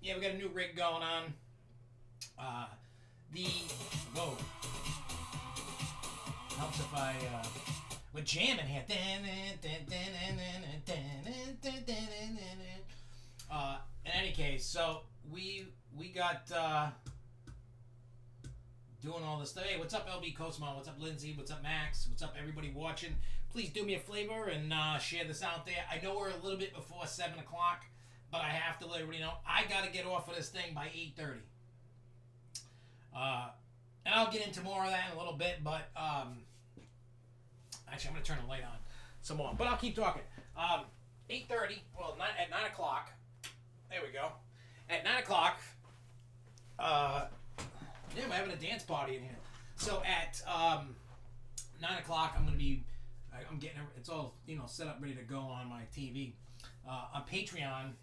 Yeah, we got a new rig going on. Uh, the whoa helps if I we're jamming here. In any case, so we got doing all this stuff. Hey, what's up, LB Cosmo? What's up, Lindsay? What's up, Max? What's up, everybody watching? Please do me a favor and share this out there. I know we're a little bit before 7 o'clock, but I have to let everybody know I got to get off of this thing by 8:30. And I'll get into more of that in a little bit, but actually, I'm going to turn the light on some more, but I'll keep talking. 8:30, well, at 9 o'clock, there we go. At 9 o'clock, yeah, we're having a dance party in here. So at 9 o'clock, I'm getting, it's all, set up, ready to go on my TV. On Patreon,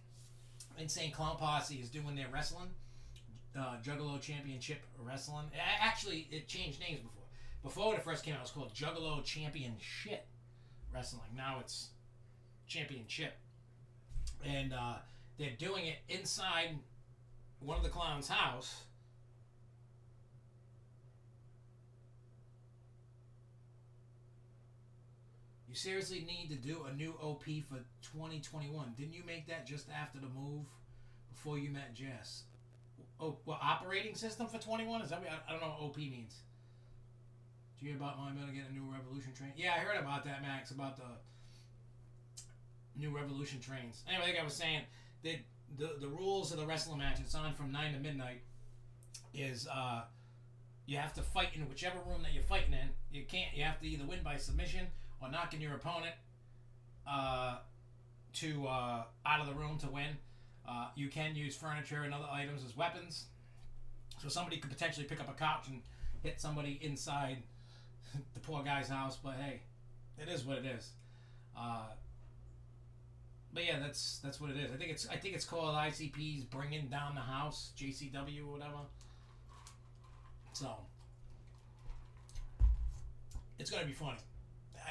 Insane Clown Posse is doing their wrestling. Juggalo Championship Wrestling. Actually, it changed names before. Before when it first came out, it was called Juggalo Championship Wrestling. Now it's Championship. And they're doing it inside one of the clowns' house. You seriously need to do a new OP for 2021. Didn't you make that just after the move before you met Jess? Oh, well, operating system for 21? Is that what, I don't know what OP means. Did you hear about I'm going to get a new Revolution train? Yeah, I heard about that, Max, about the new Revolution trains. Anyway, like I was saying, the rules of the wrestling match, it's on from 9 to midnight, is you have to fight in whichever room that you're fighting in. You have to either win by submission or knocking your opponent out of the room to win. You can use furniture and other items as weapons. So somebody could potentially pick up a couch and hit somebody inside the poor guy's house. But hey, it is what it is. But yeah, that's what it is. I think it's called ICP's Bringing Down the House, JCW or whatever. So it's gonna be funny.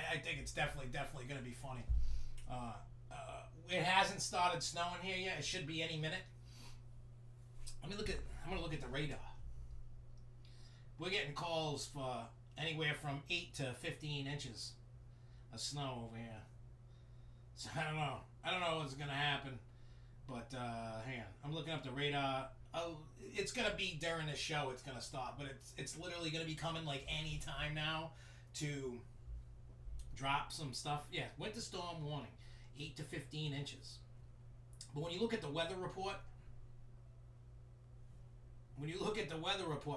I think it's definitely gonna be funny. It hasn't started snowing here yet. It should be any minute. I'm gonna look at the radar. We're getting calls for anywhere from 8 to 15 inches of snow over here. So I don't know what's gonna happen. But hang on. I'm looking up the radar. It's gonna be during the show. It's gonna stop, but it's literally gonna be coming like any time now to drop some stuff. Yeah, winter storm warning. 8 to 15 inches. But when you look at the weather report,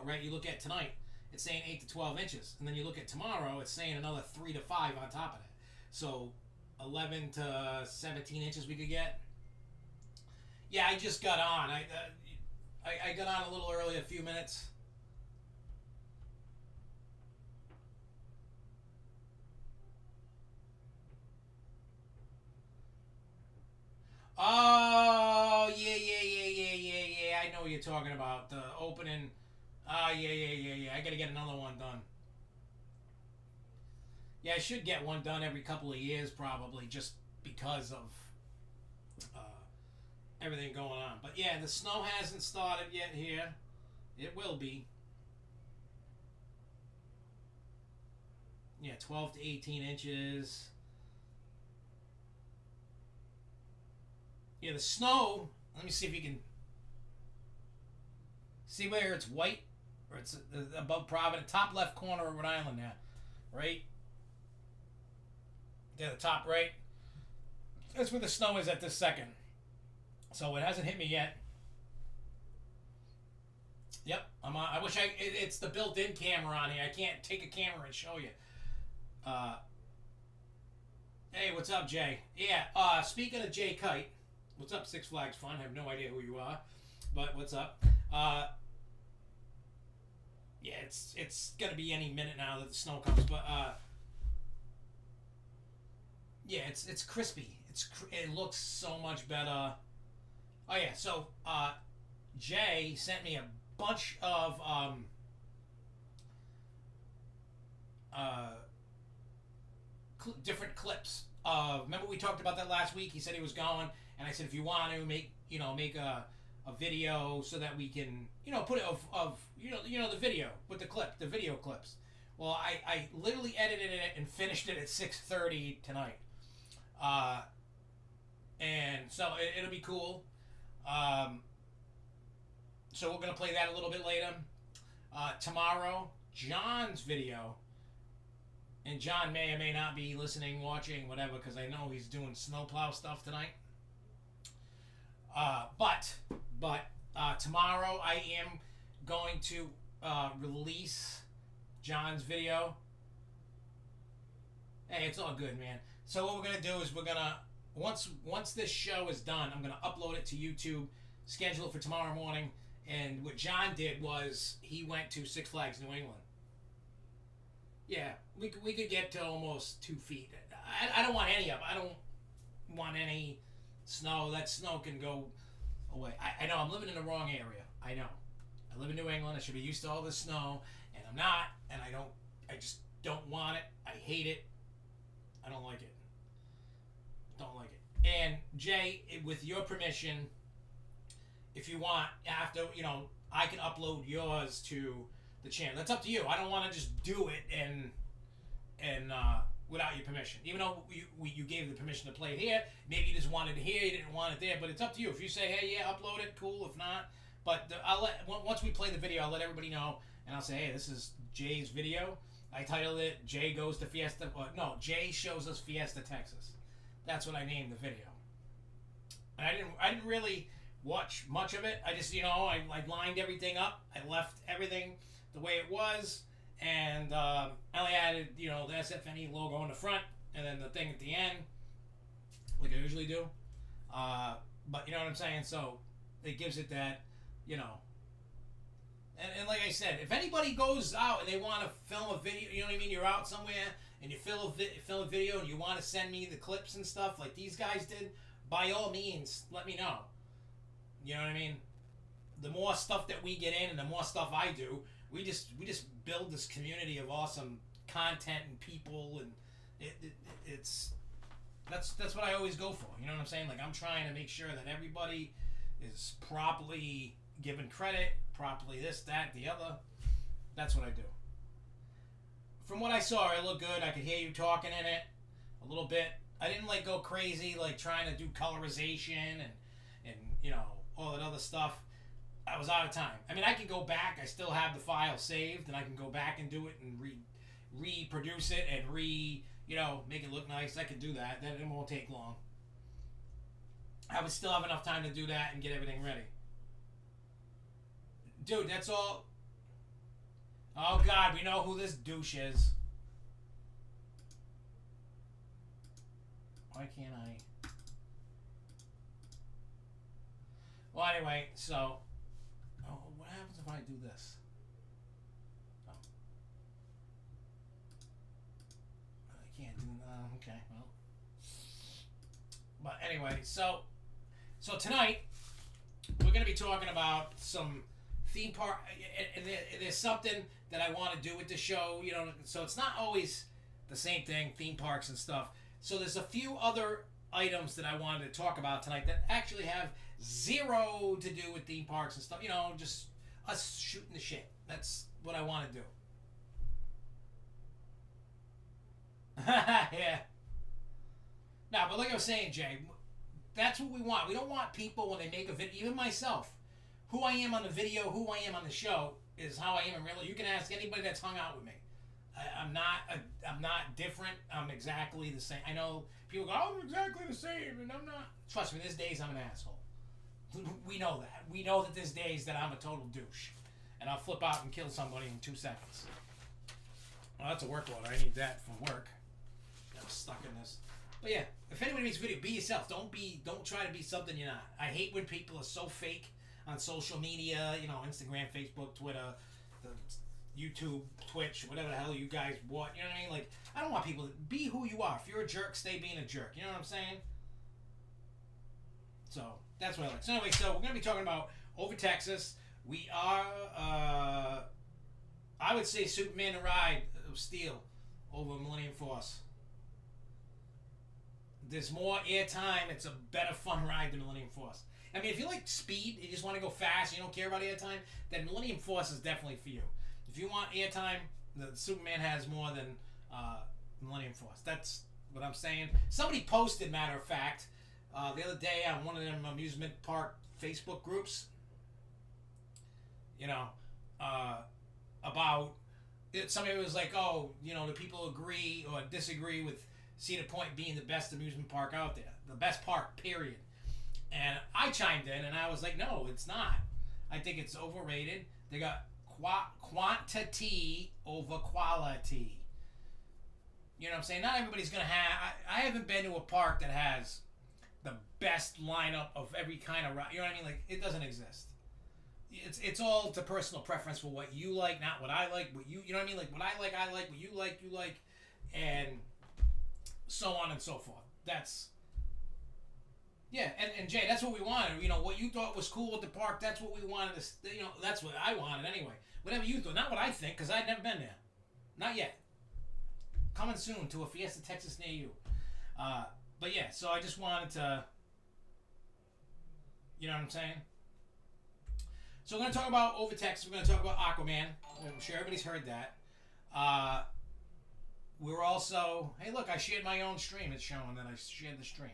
right, you look at tonight, it's saying 8 to 12 inches. And then you look at tomorrow, it's saying another 3 to 5 on top of that. So 11 to 17 inches we could get. Yeah, I just got on. I got on a little early, a few minutes. Oh, yeah. I know what you're talking about. The opening. Yeah. I gotta get another one done. Yeah, I should get one done every couple of years, probably, just because of everything going on. But yeah, the snow hasn't started yet here. It will be. Yeah, 12 to 18 inches. Yeah, the snow, let me see if you can see where it's white, or it's above Providence, top left corner of Rhode Island there, right? Yeah, the top right. That's where the snow is at this second. So it hasn't hit me yet. Yep, I'm on. I wish it's the built-in camera on here. I can't take a camera and show you. Hey, what's up, Jay? Yeah, speaking of Jay Kite, what's up, Six Flags Fun? I have no idea who you are, but what's up? Yeah, it's gonna be any minute now that the snow comes, but yeah, it's crispy. It looks so much better. Oh yeah, so Jay sent me a bunch of different clips. Remember we talked about that last week? He said he was going, and I said if you want to make a a video so that we can, put it of the video with the video clips. Well, I literally edited it and finished it at 6:30 tonight. And so it'll be cool. So we're gonna play that a little bit later. Tomorrow, John's video. And John may or may not be listening, watching, whatever, because I know he's doing snowplow stuff tonight. But tomorrow I am going to release John's video. Hey, it's all good, man. So what we're gonna do is we're gonna once this show is done, I'm gonna upload it to YouTube, schedule it for tomorrow morning. And what John did was he went to Six Flags New England. Yeah, we could get to almost 2 feet. I don't want any of it. I don't want any snow. That snow can go away. I know I'm living in the wrong area. I know. I live in New England. I should be used to all this snow, and I'm not. And I just don't want it. I hate it. I don't like it. Don't like it. And Jay, with your permission, if you want, after I can upload yours to the channel. That's up to you. I don't want to just do it and without your permission. Even though you gave the permission to play it here, maybe you just wanted it here, you didn't want it there. But it's up to you. If you say, hey, yeah, upload it, cool. If not, but once we play the video, I'll let everybody know, and I'll say, hey, this is Jay's video. I titled it "Jay Goes to Fiesta." Or, no, Jay Shows Us Fiesta, Texas. That's what I named the video. And I didn't really watch much of it. I just I lined everything up. I left everything the way it was, and I only added the SFNE logo on the front, and then the thing at the end, like I usually do. But you know what I'm saying? So it gives it that, And like I said, if anybody goes out and they want to film a video, you know what I mean? You're out somewhere and you film a video and you want to send me the clips and stuff like these guys did, by all means, let me know. You know what I mean? The more stuff that we get in and the more stuff I do, we just build this community of awesome content and people, and that's what I always go for. You know what I'm saying? Like, I'm trying to make sure that everybody is properly given credit, properly this, that, the other. That's what I do. From what I saw, it looked good. I could hear you talking in it a little bit. I didn't go crazy trying to do colorization and all that other stuff. I was out of time. I mean, I can go back. I still have the file saved, and I can go back and do it and reproduce it and make it look nice. I could do that. Then it won't take long. I would still have enough time to do that and get everything ready. Dude, that's all. Oh, God, we know who this douche is. Why can't I? Well, anyway, so. Oh, what happens if I do this? Oh. I can't do that. Okay, well. But anyway, so tonight, we're going to be talking about some theme park, and there's something that I want to do with the show, so it's not always the same thing, theme parks and stuff. So there's a few other items that I wanted to talk about tonight that actually have zero to do with theme parks and stuff, just us shooting the shit. That's what I want to do. Yeah. No, but like I was saying, Jay, that's what we want. We don't want people when they make a video, even myself, who I am on the video, who I am on the show is how I am in real life. You can ask anybody that's hung out with me. I'm not different. I'm exactly the same. I know people go, oh, I'm exactly the same, and I'm not. Trust me, there's days I'm an asshole. We know that. We know that there's days that I'm a total douche, and I'll flip out and kill somebody in 2 seconds. Well, that's a work order. I need that from work. I'm stuck in this. But yeah, if anybody makes a video, be yourself. Don't try to be something you're not. I hate when people are so fake on social media, Instagram, Facebook, Twitter, YouTube, Twitch, whatever the hell you guys want. You know what I mean? Like, I don't want people to be who you are. If you're a jerk, stay being a jerk. You know what I'm saying? So that's what I like. So anyway, so we're gonna be talking about over Texas. We are, I would say, Superman the Ride of Steel over Millennium Force. There's more airtime. It's a better fun ride than Millennium Force. I mean, if you like speed, you just want to go fast, you don't care about airtime, then Millennium Force is definitely for you. If you want airtime, the Superman has more than Millennium Force. That's what I'm saying. Somebody posted, matter of fact, the other day on one of them amusement park Facebook groups, you know, about it. Somebody was like, oh, you know, do people agree or disagree with Cedar Point being the best amusement park out there? The best park, period. And I chimed in and I was like, no, it's not. I think it's overrated. They got quantity over quality. You know what I'm saying? Not everybody's going to have... I haven't been to a park that has the best lineup of every kind of... You know what I mean? Like, it doesn't exist. It's all to personal preference for what you like, not what I like. What you know what I mean? Like, what I like, what you like. And so on and so forth. That's... Yeah, and Jay, that's what we wanted. You know, what you thought was cool at the park, that's what we wanted to... You know, that's what I wanted anyway. Whatever you thought. Not what I think, because I'd never been there. Not yet. Coming soon to a Fiesta, Texas near you. But yeah, so I just wanted to... You know what I'm saying? So we're going to talk about Overtext. We're going to talk about Aquaman. I'm sure everybody's heard that. We're also... Hey, look, I shared my own stream. It's showing that I shared the stream.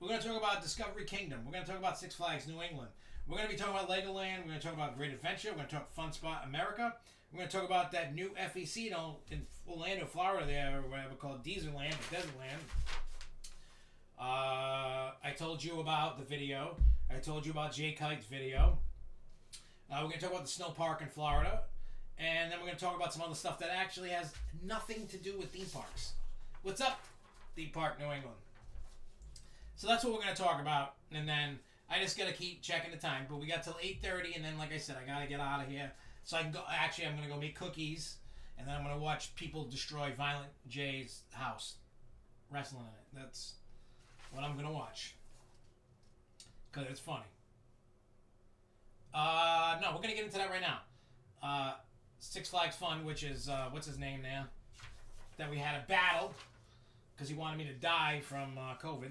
We're going to talk about Discovery Kingdom. We're going to talk about Six Flags New England. We're going to be talking about Legoland. We're going to talk about Great Adventure. We're going to talk Fun Spot America. We're going to talk about that new FEC in Orlando, Florida there, or whatever, called Deezerland, or Desertland. I told you about the video. I told you about Jay Kite's video. We're going to talk about the snow park in Florida. And then we're going to talk about some other stuff that actually has nothing to do with theme parks. What's up, Theme Park New England? So that's what we're going to talk about. And then I just got to keep checking the time. But we got till 8:30. And then, like I said, I got to get out of here. So I can go. Actually, I'm going to go make cookies. And then I'm going to watch people destroy Violent J's house. Wrestling in it. That's what I'm going to watch. Because it's funny. No, we're going to get into that right now. Six Flags Fun, which is, what's his name now? That we had a battle. Because he wanted me to die from COVID.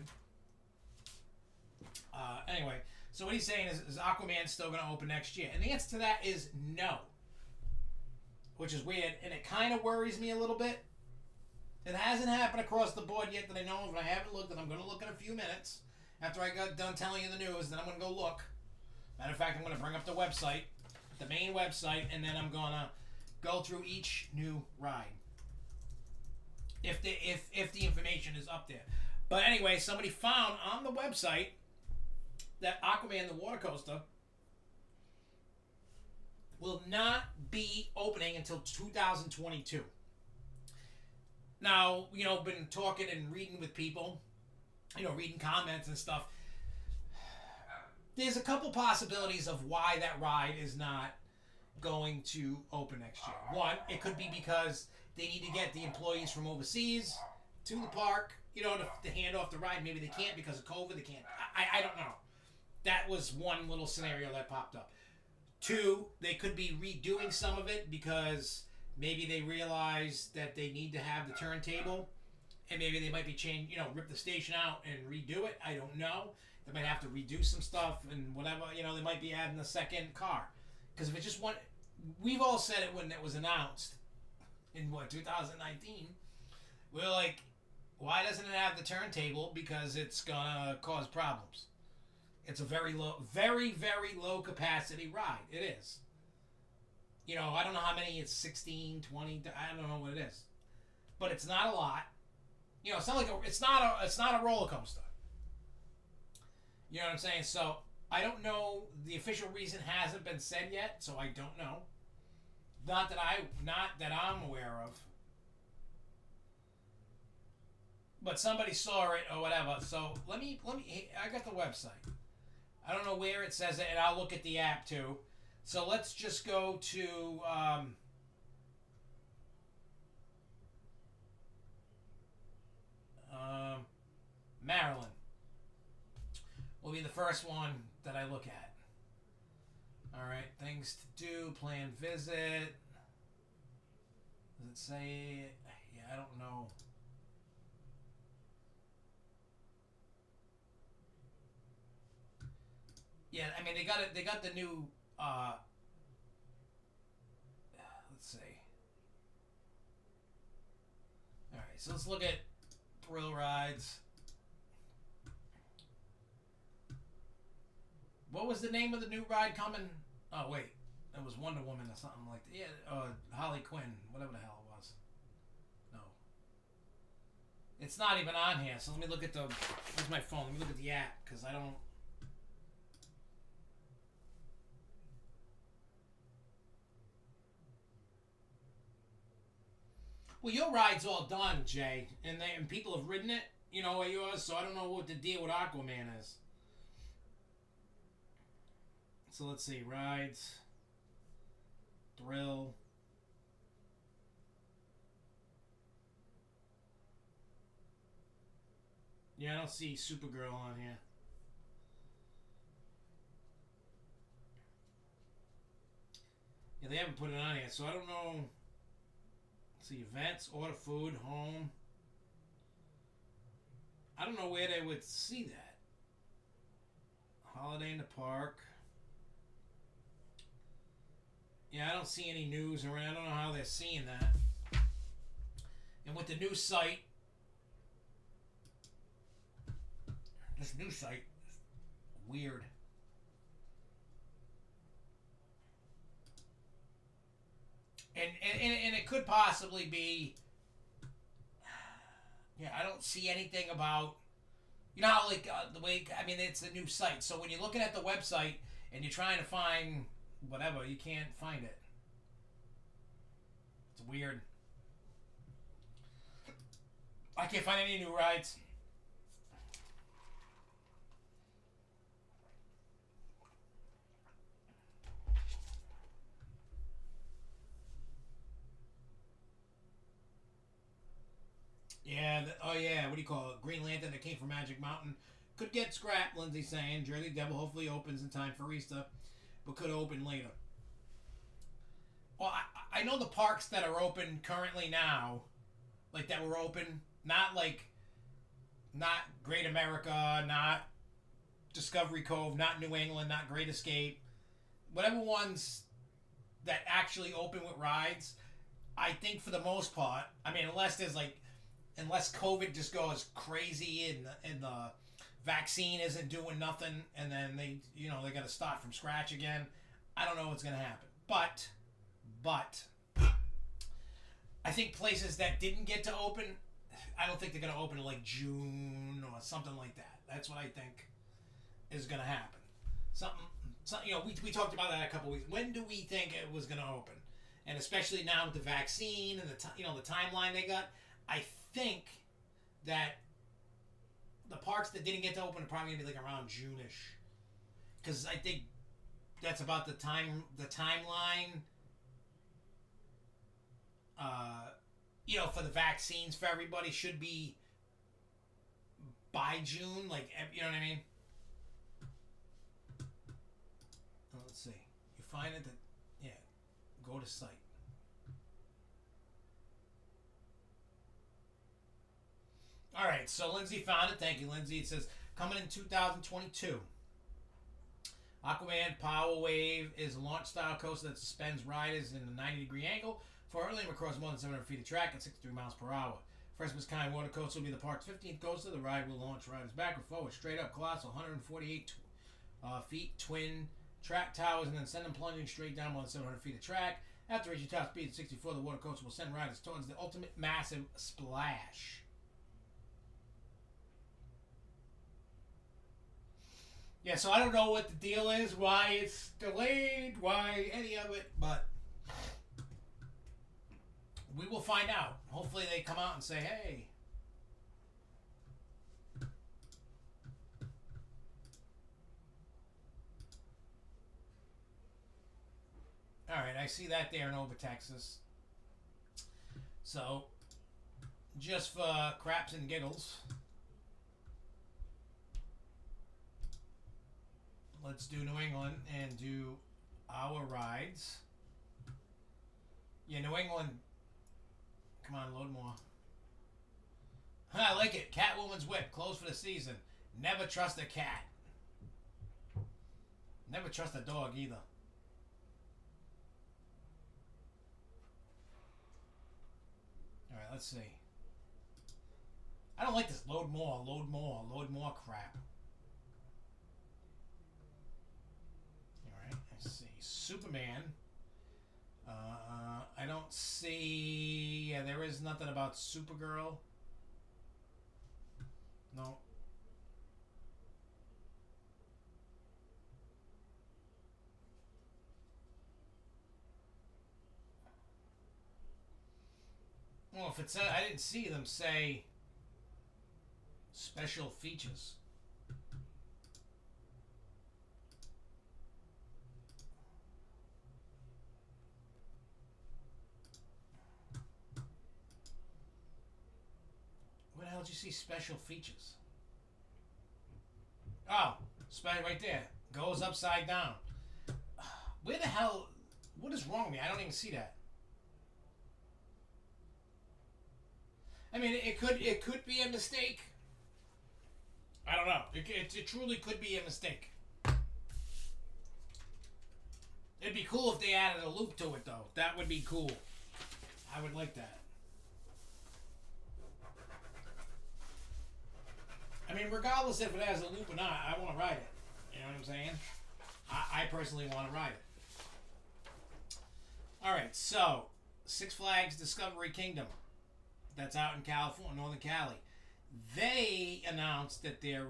Anyway, so what he's saying is Aquaman still going to open next year? And the answer to that is no. Which is weird, and it kind of worries me a little bit. It hasn't happened across the board yet that I know of, and I haven't looked, and I'm going to look in a few minutes. After I got done telling you the news, then I'm going to go look. Matter of fact, I'm going to bring up the website, the main website, and then I'm going to go through each new ride. If the information is up there. But anyway, somebody found on the website that Aquaman, the water coaster, will not be opening until 2022. Now, you know, been talking and reading with people, you know, reading comments and stuff. There's a couple possibilities of why that ride is not going to open next year. One, it could be because they need to get the employees from overseas to the park, you know, to hand off the ride. Maybe they can't because of COVID. They can't. I don't know. That was one little scenario that popped up. Two, they could be redoing some of it because maybe they realize that they need to have the turntable, and maybe they might be rip the station out and redo it. I don't know. They might have to redo some stuff and whatever. You know, they might be adding a second car. Because if it's just one, we've all said it when it was announced in 2019. We're like, why doesn't it have the turntable? Because it's gonna cause problems. It's a very low, very, very low capacity ride. It is. You know, I don't know how many. It's 16, 20. I don't know what it is, but it's not a lot. You know, it's not like it's not a roller coaster. You know what I'm saying? So I don't know. The official reason hasn't been said yet, so I don't know. Not that I'm aware of. But somebody saw it or whatever. So let me. I got the website. I don't know where it says it, and I'll look at the app too. So let's just go to Maryland. Will be the first one that I look at. All right, things to do, plan visit. Does it say? Yeah, I don't know. Yeah, I mean they got it. They got the new. Let's see. All right, so let's look at thrill rides. What was the name of the new ride coming? Oh wait, it was Wonder Woman or something like that. Yeah, Harley Quinn, whatever the hell it was. No, it's not even on here. So let me look at the. Where's my phone? Let me look at the app because I don't. Well, your ride's all done, Jay, and people have ridden it. You know, yours. So I don't know what the deal with Aquaman is. So let's see, rides, thrill. Yeah, I don't see Supergirl on here. Yeah, they haven't put it on yet, so I don't know. Let's see, events, order food, home. I don't know where they would see that. Holiday in the park. Yeah, I don't see any news around. I don't know how they're seeing that. And with the new site, this new site is weird. And it could possibly be. Yeah, I don't see anything about. You know how like the way I mean it's a new site, so when you're looking at the website and you're trying to find whatever, you can't find it. It's weird. I can't find any new rides. Yeah, oh yeah, what do you call it? Green Lantern that came from Magic Mountain. Could get scrapped, Lindsay saying. Jersey Devil hopefully opens in time for Easter, but could open later. Well, I know the parks that are open currently now, like that were open, not Great America, not Discovery Cove, not New England, not Great Escape. Whatever ones that actually open with rides, I think for the most part, I mean, unless COVID just goes crazy and the vaccine isn't doing nothing, and then they got to start from scratch again. I don't know what's gonna happen, but I think places that didn't get to open, I don't think they're gonna open in like June or something like that. That's what I think is gonna happen. Something we talked about that a couple weeks. When do we think it was gonna open? And especially now with the vaccine and the timeline they got, I think that the parks that didn't get to open are probably gonna be like around June-ish, because I think that's about the timeline. For the vaccines for everybody should be by June, like you know what I mean. Let's see. You find it that go to site. All right, so Lindsay found it. Thank you, Lindsay. It says, coming in 2022. Aquaman Power Wave is a launch-style coaster that suspends riders in a 90-degree angle for hurling across more than 700 feet of track at 63 miles per hour. First of its kind water coaster will be the park's 15th coaster. The ride will launch riders back or forward, straight up, colossal, 148 feet, twin track towers, and then send them plunging straight down more than 700 feet of track. After reaching top speed at 64, the water coaster will send riders towards the ultimate massive splash. Yeah, so I don't know what the deal is, why it's delayed, why any of it, but we will find out. Hopefully they come out and say, hey. Alright, I see that there in Over, Texas. So, just for craps and giggles, let's do New England and do our rides. Yeah, New England. Come on, load more. I like it. Catwoman's Whip, closed for the season. Never trust a cat. Never trust a dog either. Alright, let's see. I don't like this load more crap. Alright, let's see. Superman. I don't see... Yeah, there is nothing about Supergirl. No. Well, if it said... I didn't see them say special features. Where the hell did you see special features? Oh, right there. Goes upside down. Where the hell... What is wrong with me? I don't even see that. I mean, it could be a mistake. I don't know. It truly could be a mistake. It'd be cool if they added a loop to it, though. That would be cool. I would like that. I mean, regardless if it has a loop or not, I want to ride it. You know what I'm saying? I personally want to ride it. Alright, so Six Flags Discovery Kingdom. That's out in California, Northern Cali. They announced that they're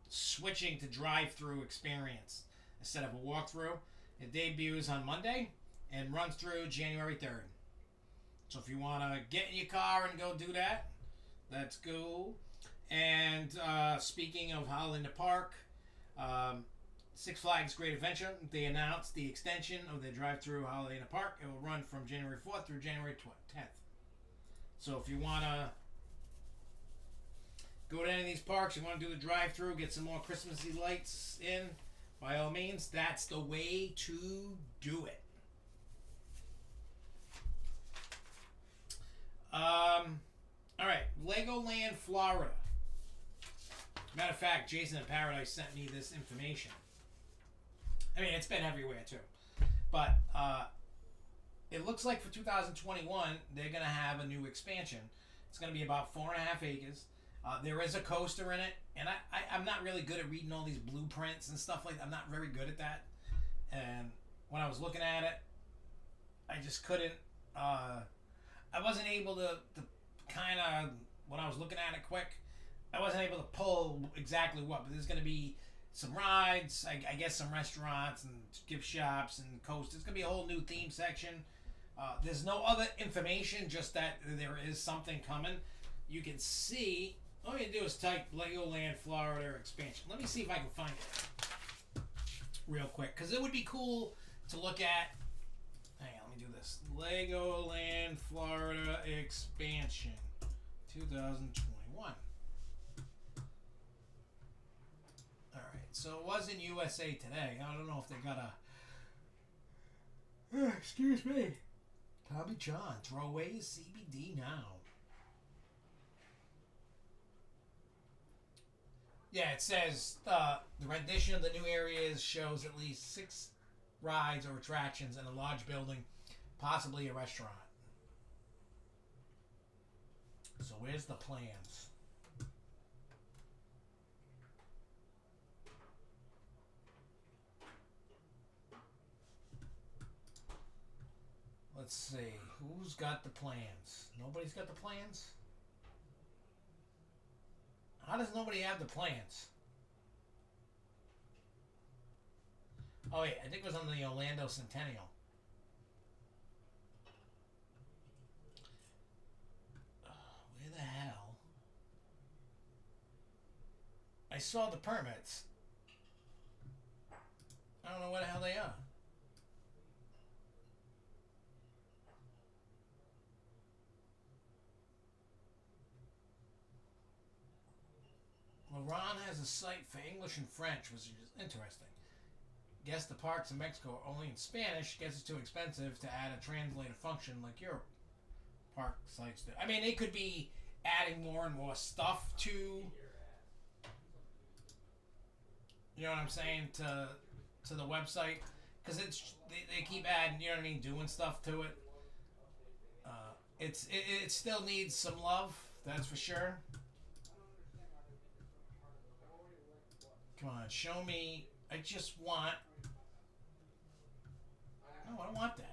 switching to drive-through experience instead of a walkthrough. It debuts on Monday and runs through January 3rd. So if you want to get in your car and go do that, that's cool. And speaking of Holiday in the Park, Six Flags Great Adventure, they announced the extension of their drive-through Holiday in the Park. It will run from January 4th through January 10th. So if you want to go to any of these parks, you want to do the drive-through, get some more Christmassy lights in, by all means, that's the way to do it. All right, Legoland, Florida. Matter of fact, Jason in Paradise sent me this information. I mean, it's been everywhere too. But it looks like for 2021, they're going to have a new expansion. It's going to be about 4.5 acres. There is a coaster in it. And I'm not really good at reading all these blueprints and stuff like that. I'm not very good at that. And when I was looking at it, I just couldn't... I wasn't able to kind of... When I was looking at it quick, I wasn't able to pull exactly what. But there's going to be some rides, I guess some restaurants and gift shops and coasters. There's going to be a whole new theme section. There's no other information, just that there is something coming. You can see, all you do is type Legoland Florida expansion. Let me see if I can find it real quick, because it would be cool to look at. Hang on, let me do this. Legoland Florida expansion 2021. Alright, so it was in USA Today. I don't know if they got a... excuse me. Tommy John, throw away his CBD now. Yeah, it says the rendition of the new areas shows at least 6 rides or attractions in a large building, possibly a restaurant. So where's the plans? Let's see. Who's got the plans? Nobody's got the plans? How does nobody have the plans? Oh, wait. I think it was on the Orlando Centennial. Where the hell? I saw the permits. I don't know where the hell they are. Ron has a site for English and French, which is interesting. Guess the parks in Mexico are only in Spanish. Guess it's too expensive to add a translator function like your park sites do. I mean, they could be adding more and more stuff to, You know what I'm saying, to the website, because they keep adding, you know what I mean, doing stuff to it. It still needs some love, that's for sure. Come on, show me. I just want. No, I don't want that.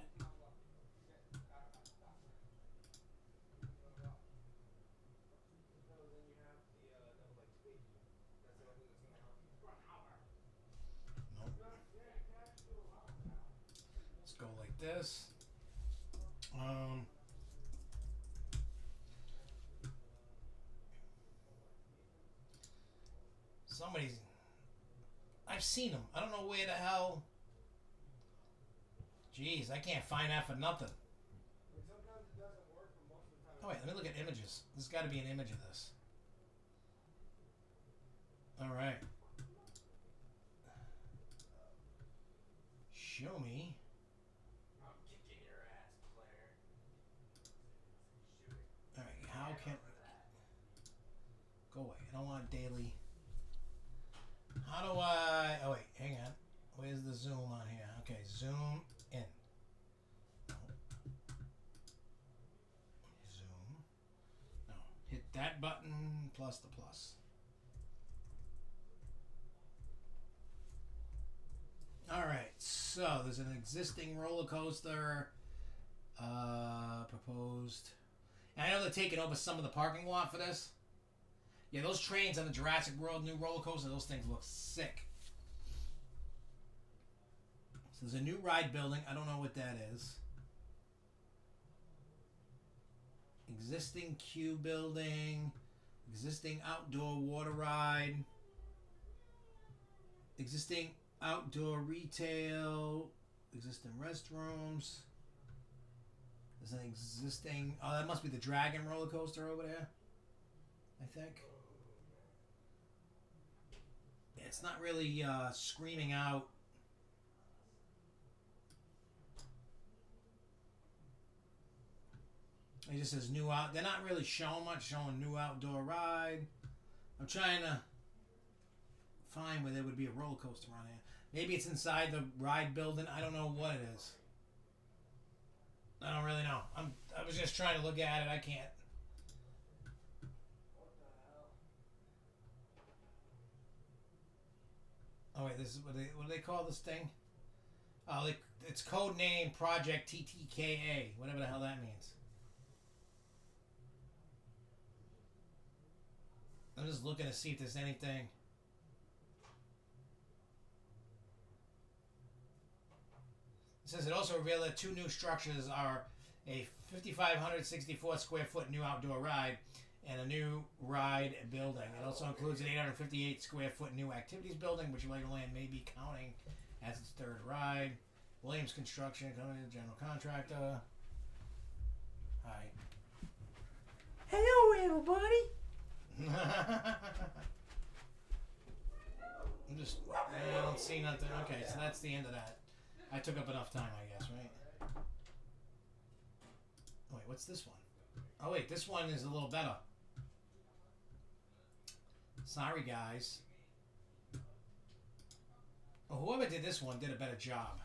Let's go like this. Somebody's. I've seen them. I don't know where the hell. Jeez, I can't find that for nothing. Oh wait, let me look at images. There's got to be an image of this. All right. Show me. I'm kicking your ass, player. All right, how can? Go away. I don't want daily. How do I? Oh wait, hang on. Where's the zoom on here? Okay, zoom in. Zoom. No, hit that button plus the plus. All right, so there's an existing roller coaster proposed. And I know they're taking over some of the parking lot for this. Yeah, those trains on the Jurassic World new roller coaster, those things look sick. So there's a new ride building. I don't know what that is. Existing queue building. Existing outdoor water ride. Existing outdoor retail. Existing restrooms. There's an existing... Oh, that must be the Dragon roller coaster over there, I think. It's not really screaming out. It just says new out. They're not really showing much, showing new outdoor ride. I'm trying to find where there would be a roller coaster on here. Maybe it's inside the ride building. I don't know what it is. I don't really know. I was just trying to look at it. I can't. Oh wait, this is what do they call this thing? Oh, it's code name Project TTKA, whatever the hell that means. I'm just looking to see if there's anything. It says it also revealed that two new structures are a 5,564 square foot new outdoor ride and a new ride building. It also includes an 858 square foot new activities building, which Legoland may be counting as its third ride. Williams Construction, general contractor. Hi. Hello, everybody. I don't see nothing. Okay, so that's the end of that. I took up enough time, I guess, right? Oh, wait, what's this one? Oh, wait, this one is a little better. Sorry, guys. Well, whoever did this one did a better job.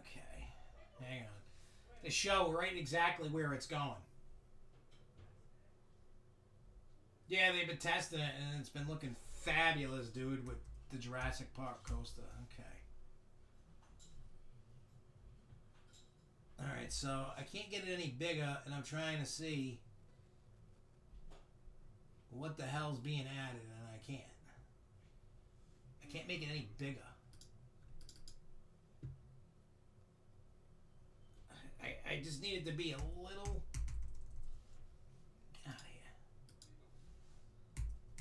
Okay. Hang on. They show right exactly where it's going. Yeah, they've been testing it, and it's been looking fabulous, dude, with the Jurassic Park coaster. Okay. Alright, so I can't get it any bigger, and I'm trying to see what the hell's being added, and I can't. I can't make it any bigger. I just need it to be a little... Get out of here.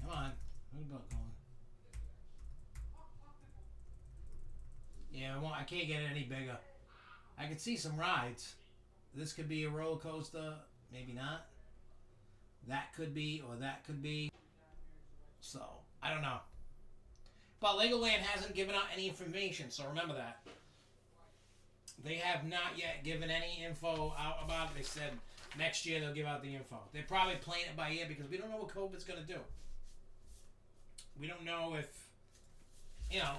Come on. What about going? Yeah, I can't get it any bigger. I can see some rides. This could be a roller coaster. Maybe not. That could be, or that could be. So, I don't know. But Legoland hasn't given out any information, so remember that. They have not yet given any info out about it. They said next year they'll give out the info. They're probably playing it by ear because we don't know what COVID's going to do. we don't know if,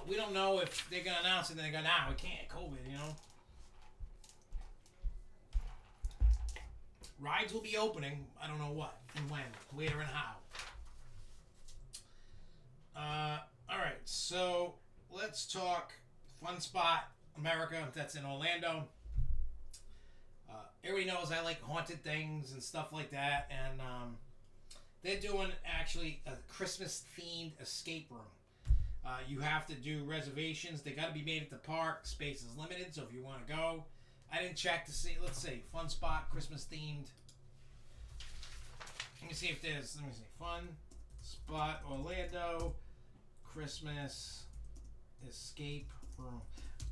we don't know if they're gonna announce it and they're gonna, nah, we can't, COVID, Rides will be opening. I don't know what and when, where and how. All right, so let's talk Fun Spot America. That's in Orlando. Everybody knows I like haunted things and stuff like that, and they're doing actually a Christmas-themed escape room. You have to do reservations. They got to be made at the park. Space is limited, so if you want to go, I didn't check to see. Let's see, Fun Spot Christmas-themed. Let me see if there's. Let me see, Fun Spot Orlando Christmas escape room.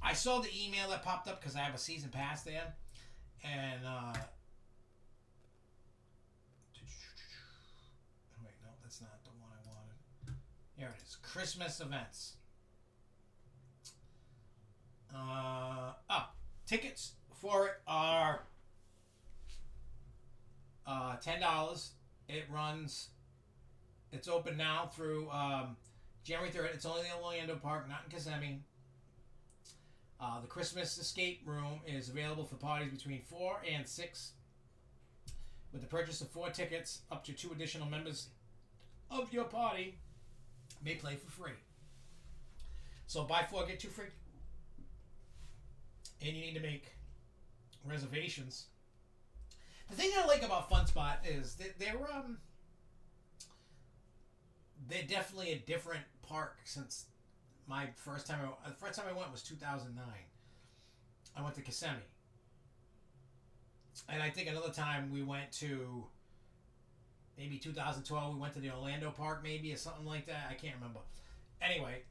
I saw the email that popped up because I have a season pass there. And, wait, no, that's not the one I wanted. Here it is. Christmas events. Tickets for it are $10. It's open now through January 3rd. It's only in the Orlando Park, not in Kissimmee. The Christmas escape room is available for parties between 4 and 6. With the purchase of 4 tickets, up to 2 additional members of your party may play for free. So buy 4, get 2 free. And you need to make reservations. The thing I like about Fun Spot is they're definitely a different park since my first time I went was 2009. I went to Kissimmee. And I think another time we went to maybe 2012, we went to the Orlando Park maybe or something like that. I can't remember. Anyway,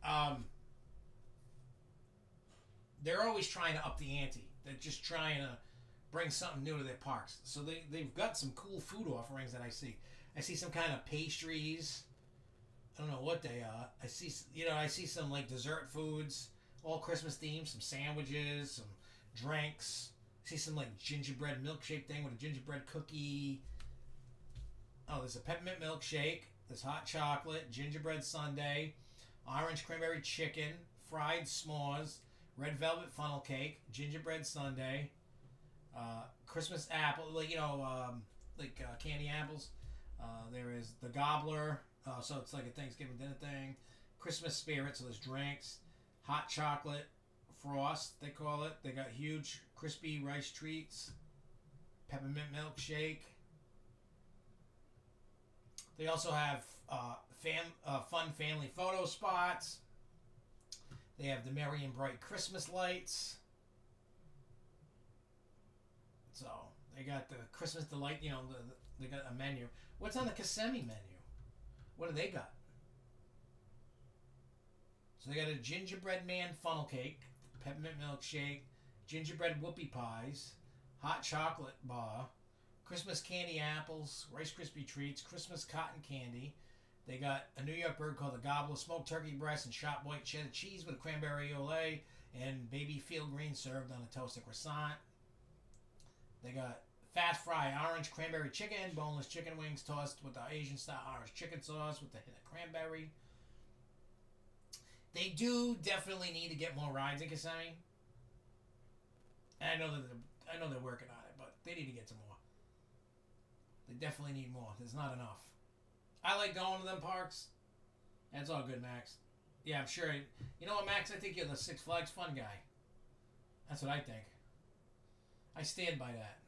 they're always trying to up the ante. They're just trying to bring something new to their parks. So they've got some cool food offerings that I see. I see some kind of pastries. I don't know what they are. I see some like dessert foods, all Christmas themed, some sandwiches, some drinks. I see some like gingerbread milkshake thing with a gingerbread cookie. Oh, there's a peppermint milkshake. There's hot chocolate, gingerbread sundae, orange cranberry chicken, fried s'mores, red velvet funnel cake, gingerbread sundae, Christmas apple, candy apples. There is the gobbler. So it's like a Thanksgiving dinner thing. Christmas spirit, so there's drinks. Hot chocolate frost, they call it. They got huge crispy rice treats. Peppermint milkshake. They also have fun family photo spots. They have the merry and bright Christmas lights. So they got the Christmas delight, they got a menu. What's on the Kissimmee menu? What do they got? So they got a gingerbread man funnel cake, peppermint milkshake, gingerbread whoopie pies, hot chocolate bar, Christmas candy apples, Rice Krispie treats, Christmas cotton candy. They got a New York bird called the gobbler, smoked turkey breast and shop white cheddar cheese with cranberry aioli and baby field green served on a toasted croissant. They got fast fry orange cranberry chicken, boneless chicken wings tossed with the Asian style orange chicken sauce with a hint of cranberry. They do definitely need to get more rides in Kissimmee. And I know they're working on it, but they need to get some more. They definitely need more. There's not enough. I like going to them parks. That's all good, Max. Yeah, I'm sure. You know what, Max? I think you're the Six Flags fun guy. That's what I think. I stand by that.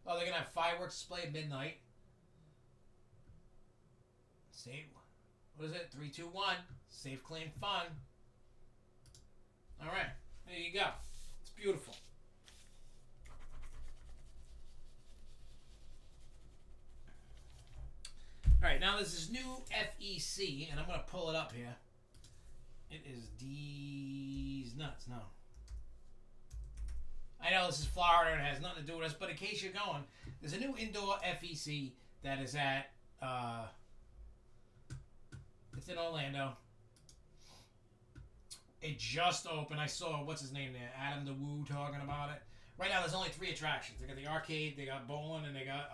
Oh, they're going to have fireworks display at midnight. Safe. What is it? 3, 2, 1. Safe, clean, fun. All right. There you go. It's beautiful. All right. Now, there's this new FEC, and I'm going to pull it up here. It is D's nuts. No. I know this is Florida and it has nothing to do with us, but in case you're going, there's a new indoor FEC that is at, it's in Orlando. It just opened. I saw, what's his name there, Adam the Woo talking about it. Right now there's only 3 attractions. They got the arcade, they got bowling, and they got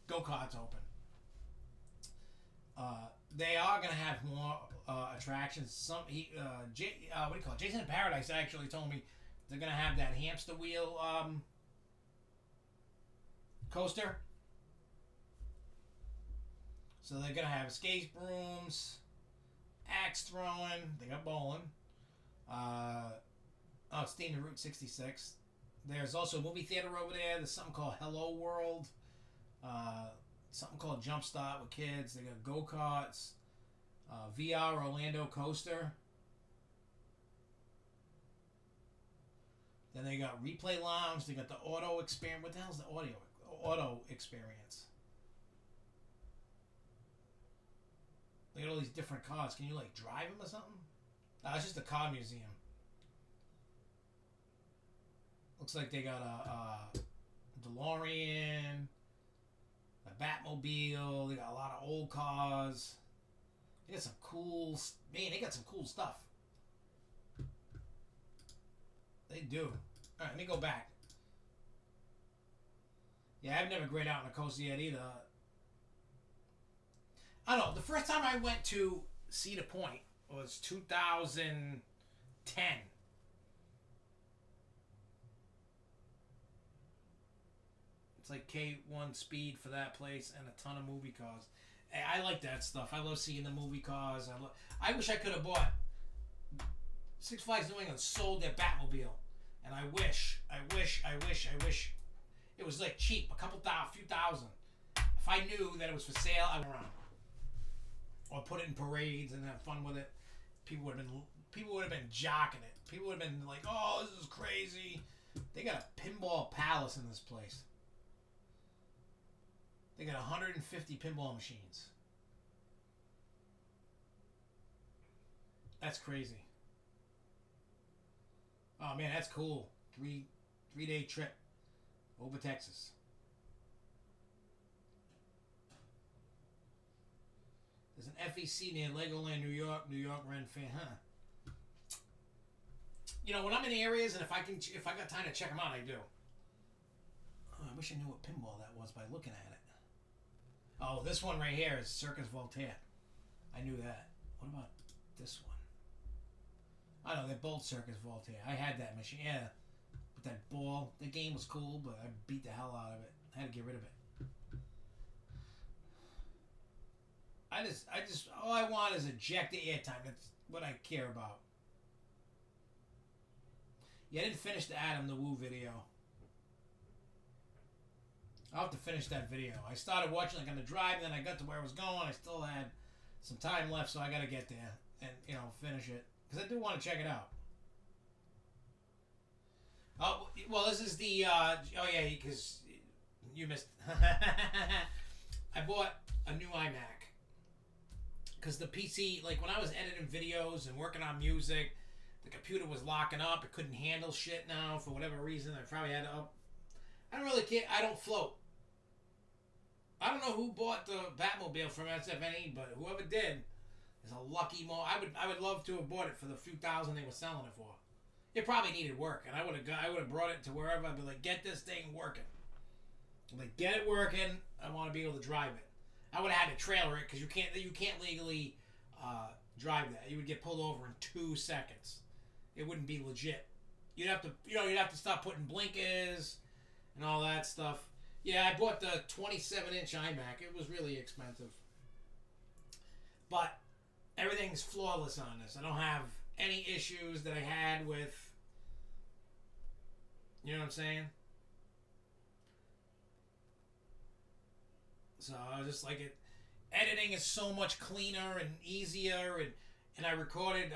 go-karts open. they are gonna have more attractions. What do you call it? Jason in Paradise actually told me they're gonna have that hamster wheel coaster. So they're gonna have skate brooms, axe throwing. They got bowling. It's themed to Route 66. There's also a movie theater over there. There's something called Hello World. Something called Jump Start with kids. They got go-karts. VR Orlando coaster. Then they got Replay Lounge. They got the Auto Experience. What the hell's the Auto Experience? They got all these different cars. Can you like drive them or something? No, it's just a car museum. Looks like they got a DeLorean, a Batmobile. They got a lot of old cars. They got some cool... Man, they got some cool stuff. They do. Alright, let me go back. Yeah, I've never grayed out on a coaster yet either. I don't know. The first time I went to Cedar Point was 2010. It's like K1 speed for that place and a ton of movie cars. Hey, I like that stuff. I love seeing the movie cars. I wish I could have bought... Six Flags New England sold their Batmobile. And I wish it was like cheap, a few thousand. If I knew that it was for sale, I would run. Or put it in parades and have fun with it. People would have been jocking it. People would have been like, "Oh, this is crazy." They got a pinball palace in this place. They got 150 pinball machines. That's crazy. Oh man, that's cool. Three-day trip over Texas. There's an FEC near Legoland, New York. Ren fan, huh? You know, when I'm in areas and if I got time to check them out, I do. Oh, I wish I knew what pinball that was by looking at it. Oh, this one right here is Circus Voltaire. I knew that. What about this one? I know, they're both Circus Voltaire. I had that machine, yeah. But that ball, the game was cool, but I beat the hell out of it. I had to get rid of it. All I want is ejected airtime. That's what I care about. Yeah, I didn't finish the Adam the Woo video. I'll have to finish that video. I started watching like on the drive, and then I got to where I was going. I still had some time left, so I got to get there and, finish it. Because I do want to check it out. Oh, well, this is the, oh yeah, because you missed. I bought a new iMac. Because the PC, like when I was editing videos and working on music, the computer was locking up. It couldn't handle shit now for whatever reason. I probably had to up. I don't really care. I don't float. I don't know who bought the Batmobile from SFNE, but whoever did is a lucky mo. I would love to have bought it for the few thousand they were selling it for. It probably needed work, and I would have brought it to wherever. I'd be like, get this thing working. Like, get it working. I want to be able to drive it. I would have had to trailer it because you can't legally drive that. You would get pulled over in 2 seconds. It wouldn't be legit. You'd have to stop putting blinkers and all that stuff. Yeah, I bought the 27-inch iMac. It was really expensive. But everything's flawless on this. I don't have any issues that I had with... You know what I'm saying? So I just like it. Editing is so much cleaner and easier. And I recorded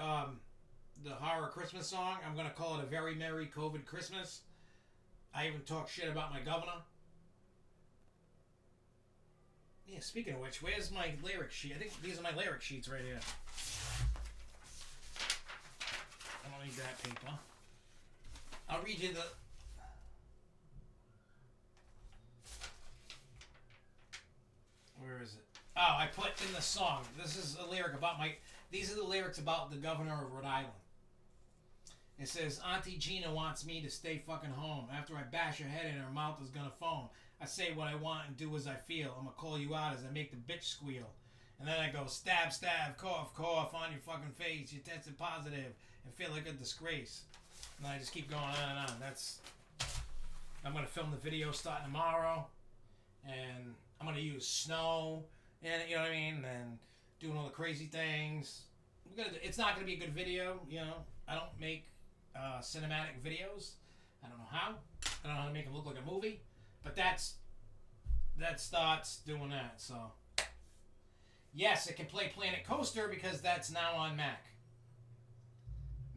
the horror Christmas song. I'm going to call it A Very Merry COVID Christmas. I even talk shit about my governor. Yeah, speaking of which, where's my lyric sheet? I think these are my lyric sheets right here. I don't need that paper. I'll read you the... Where is it? Oh, I put in the song. This is a lyric about my... These are the lyrics about the governor of Rhode Island. It says, Auntie Gina wants me to stay fucking home. After I bash her head in, her mouth is gonna foam. I say what I want and do as I feel. I'm gonna call you out as I make the bitch squeal. And then I go stab, stab, cough, cough on your fucking face. You tested positive and feel like a disgrace. And I just keep going on and on. I'm gonna film the video starting tomorrow, and I'm gonna use snow, and you know what I mean, and doing all the crazy things. It's not gonna be a good video, you know. I don't make cinematic videos. I don't know how. I don't know how to make them look like a movie, but that starts doing that. So yes, it can play Planet Coaster because that's now on Mac.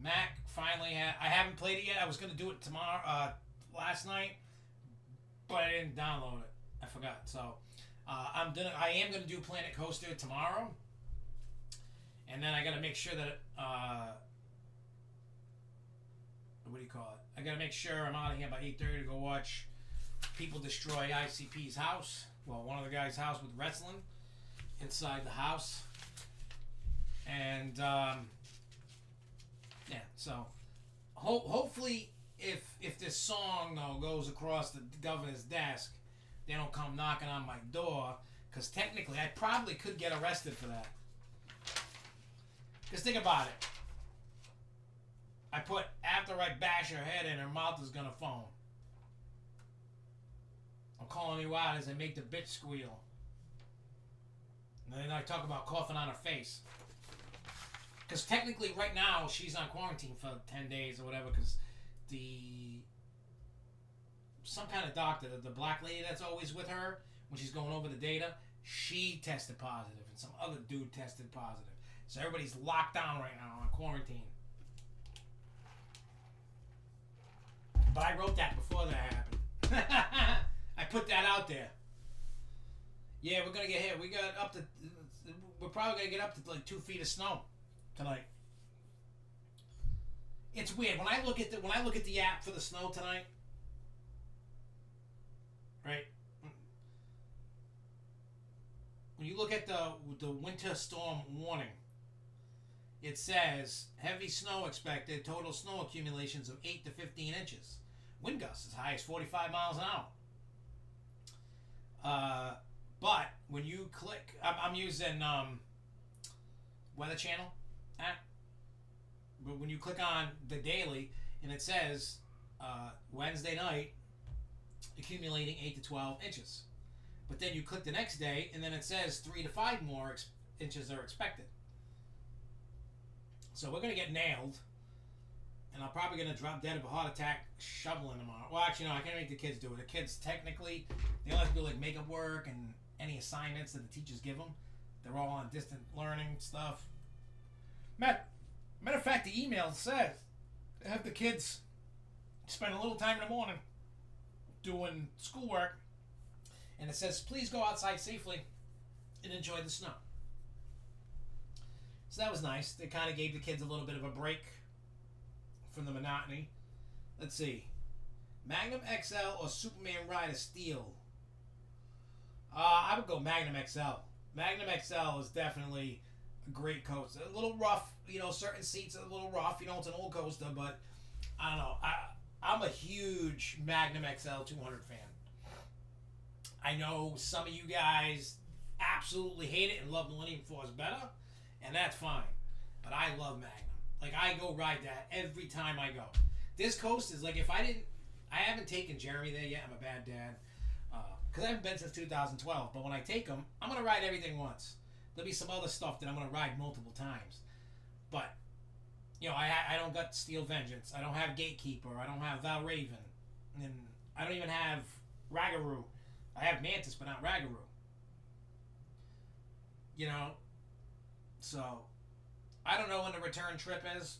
Mac finally I haven't played it yet. I was gonna do it tomorrow, last night, but I didn't download it. I forgot. So I am gonna do Planet Coaster tomorrow, and then I gotta make sure that what do you call it? I gotta make sure I'm out of here by 8:30 to go watch people destroy ICP's house. Well, one of the guys' house with wrestling inside the house, and yeah. So hopefully, if this song though goes across the governor's desk, they don't come knocking on my door, because technically I probably could get arrested for that. Because think about it. I put, after I bash her head in, her mouth is gonna foam. I'm calling you out as I make the bitch squeal. And then I talk about coughing on her face. Because technically right now she's on quarantine for 10 days or whatever, because some kind of doctor, the black lady that's always with her when she's going over the data, she tested positive, and some other dude tested positive. So everybody's locked down right now on quarantine. But I wrote that before that happened. I put that out there. Yeah, we're gonna get hit. We're probably gonna get up to like 2 feet of snow tonight. It's weird when I look at the app for the snow tonight. Right. When you look at the winter storm warning, it says heavy snow expected. Total snow accumulations of 8 to 15 inches. Wind gusts as high as 45 miles an hour. But when you click, I'm using Weather Channel app. But when you click on the daily, and it says Wednesday night accumulating 8 to 12 inches. But then you click the next day, and then it says 3 to 5 more inches are expected. So we're gonna get nailed, and I'm probably gonna drop dead of a heart attack shoveling tomorrow. Well, actually, no, I can't make the kids do it. The kids technically, they only have to do like makeup work and any assignments that the teachers give them. They're all on distant learning stuff. Matter of fact, the email says have the kids spend a little time in the morning doing schoolwork, and it says please go outside safely and enjoy the snow. So that was nice. They kind of gave the kids a little bit of a break from the monotony. Let's see. Magnum XL or Superman Ride of Steel? I would go Magnum XL. Magnum XL is definitely a great coaster. A little rough, you know, certain seats are a little rough. You know, it's an old coaster, but I don't know. I'm a huge Magnum XL 200 fan. I know some of you guys absolutely hate it and love Millennium Force better, and that's fine. But I love Magnum. Like, I go ride that every time I go. This coaster is like, I haven't taken Jeremy there yet. I'm a bad dad. Because I haven't been since 2012. But when I take him, I'm going to ride everything once. There'll be some other stuff that I'm going to ride multiple times. But, you know, I don't got Steel Vengeance. I don't have Gatekeeper. I don't have Val Raven. And I don't even have Ragaroo. I have Mantis, but not Ragaroo. You know? So, I don't know when the return trip is.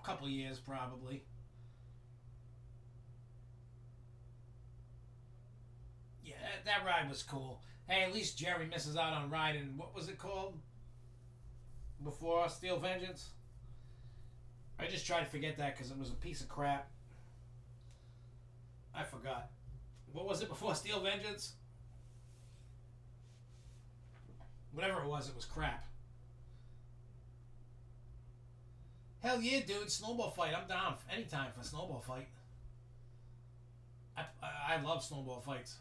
A couple years, probably. Yeah, that ride was cool. Hey, at least Jerry misses out on riding, what was it called? Before Steel Vengeance? I just tried to forget that because it was a piece of crap. I forgot. What was it before Steel Vengeance? Whatever it was crap. Hell yeah, dude. Snowball fight. I'm down anytime for a snowball fight. I love snowball fights.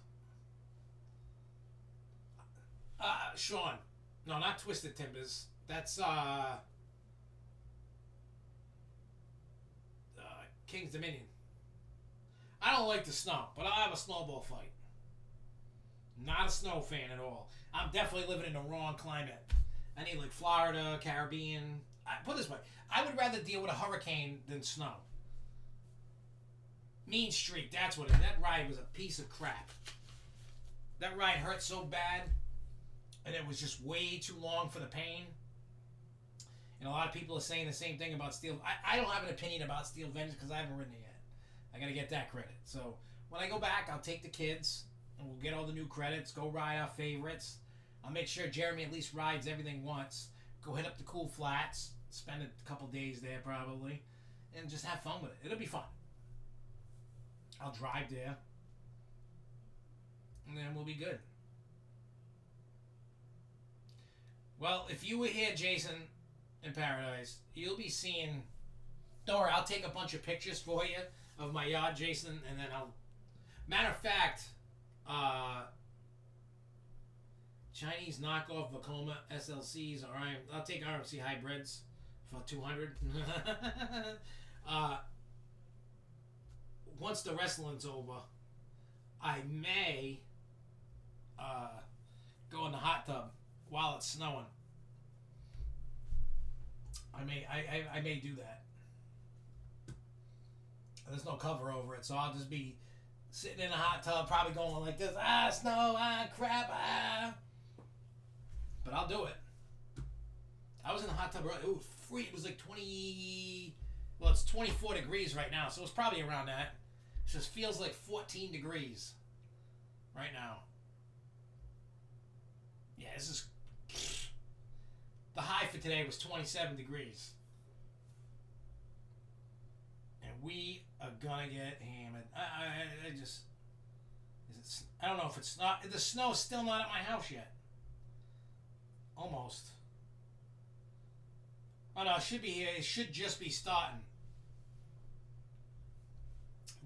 Sean. No, not Twisted Timbers. That's King's Dominion. I don't like the snow, but I'll have a snowball fight. Not a snow fan at all. I'm definitely living in the wrong climate. I need like Florida, Caribbean. Put it this way, I would rather deal with a hurricane than snow. Mean Street, that's what it is. That ride was a piece of crap. That ride hurt so bad, and it was just way too long for the pain. And a lot of people are saying the same thing about Steel. I don't have an opinion about Steel Vengeance because I haven't ridden it yet. I got to get that credit. So when I go back, I'll take the kids, and we'll get all the new credits, go ride our favorites. I'll make sure Jeremy at least rides everything once. Go hit up the cool flats, spend a couple days there probably, and just have fun with it. It'll be fun. I'll drive there, and then we'll be good. Well, if you were here, Jason, in Paradise, you'll be seeing... Don't worry, I'll take a bunch of pictures for you of my yacht, Jason, and then I'll... Matter of fact, Chinese knockoff Vekoma SLCs, I'll take RMC hybrids for 200. Once the wrestling's over, I may go in the hot tub while it's snowing. I may do that. There's no cover over it, so I'll just be sitting in a hot tub, probably going like this, snow, crap, But I'll do it. I was in the hot tub earlier. It was free. It was like 20... Well, it's 24 degrees right now, so it's probably around that. It just feels like 14 degrees right now. Yeah, this is... The high for today was 27 degrees. And we are gonna get hammered. I just... I don't know if it's not... The snow's still not at my house yet. Almost. Oh no, it should be here. It should just be starting.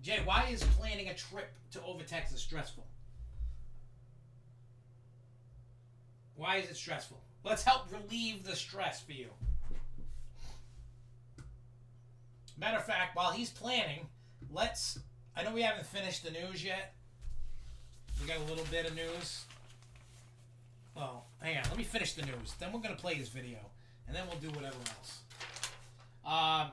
Jay, why is planning a trip to over Texas stressful? Why is it stressful? Let's help relieve the stress for you. Matter of fact, while he's planning, I know we haven't finished the news yet. We got a little bit of news. Well, hang on. Let me finish the news. Then we're going to play this video. And then we'll do whatever else. Alright,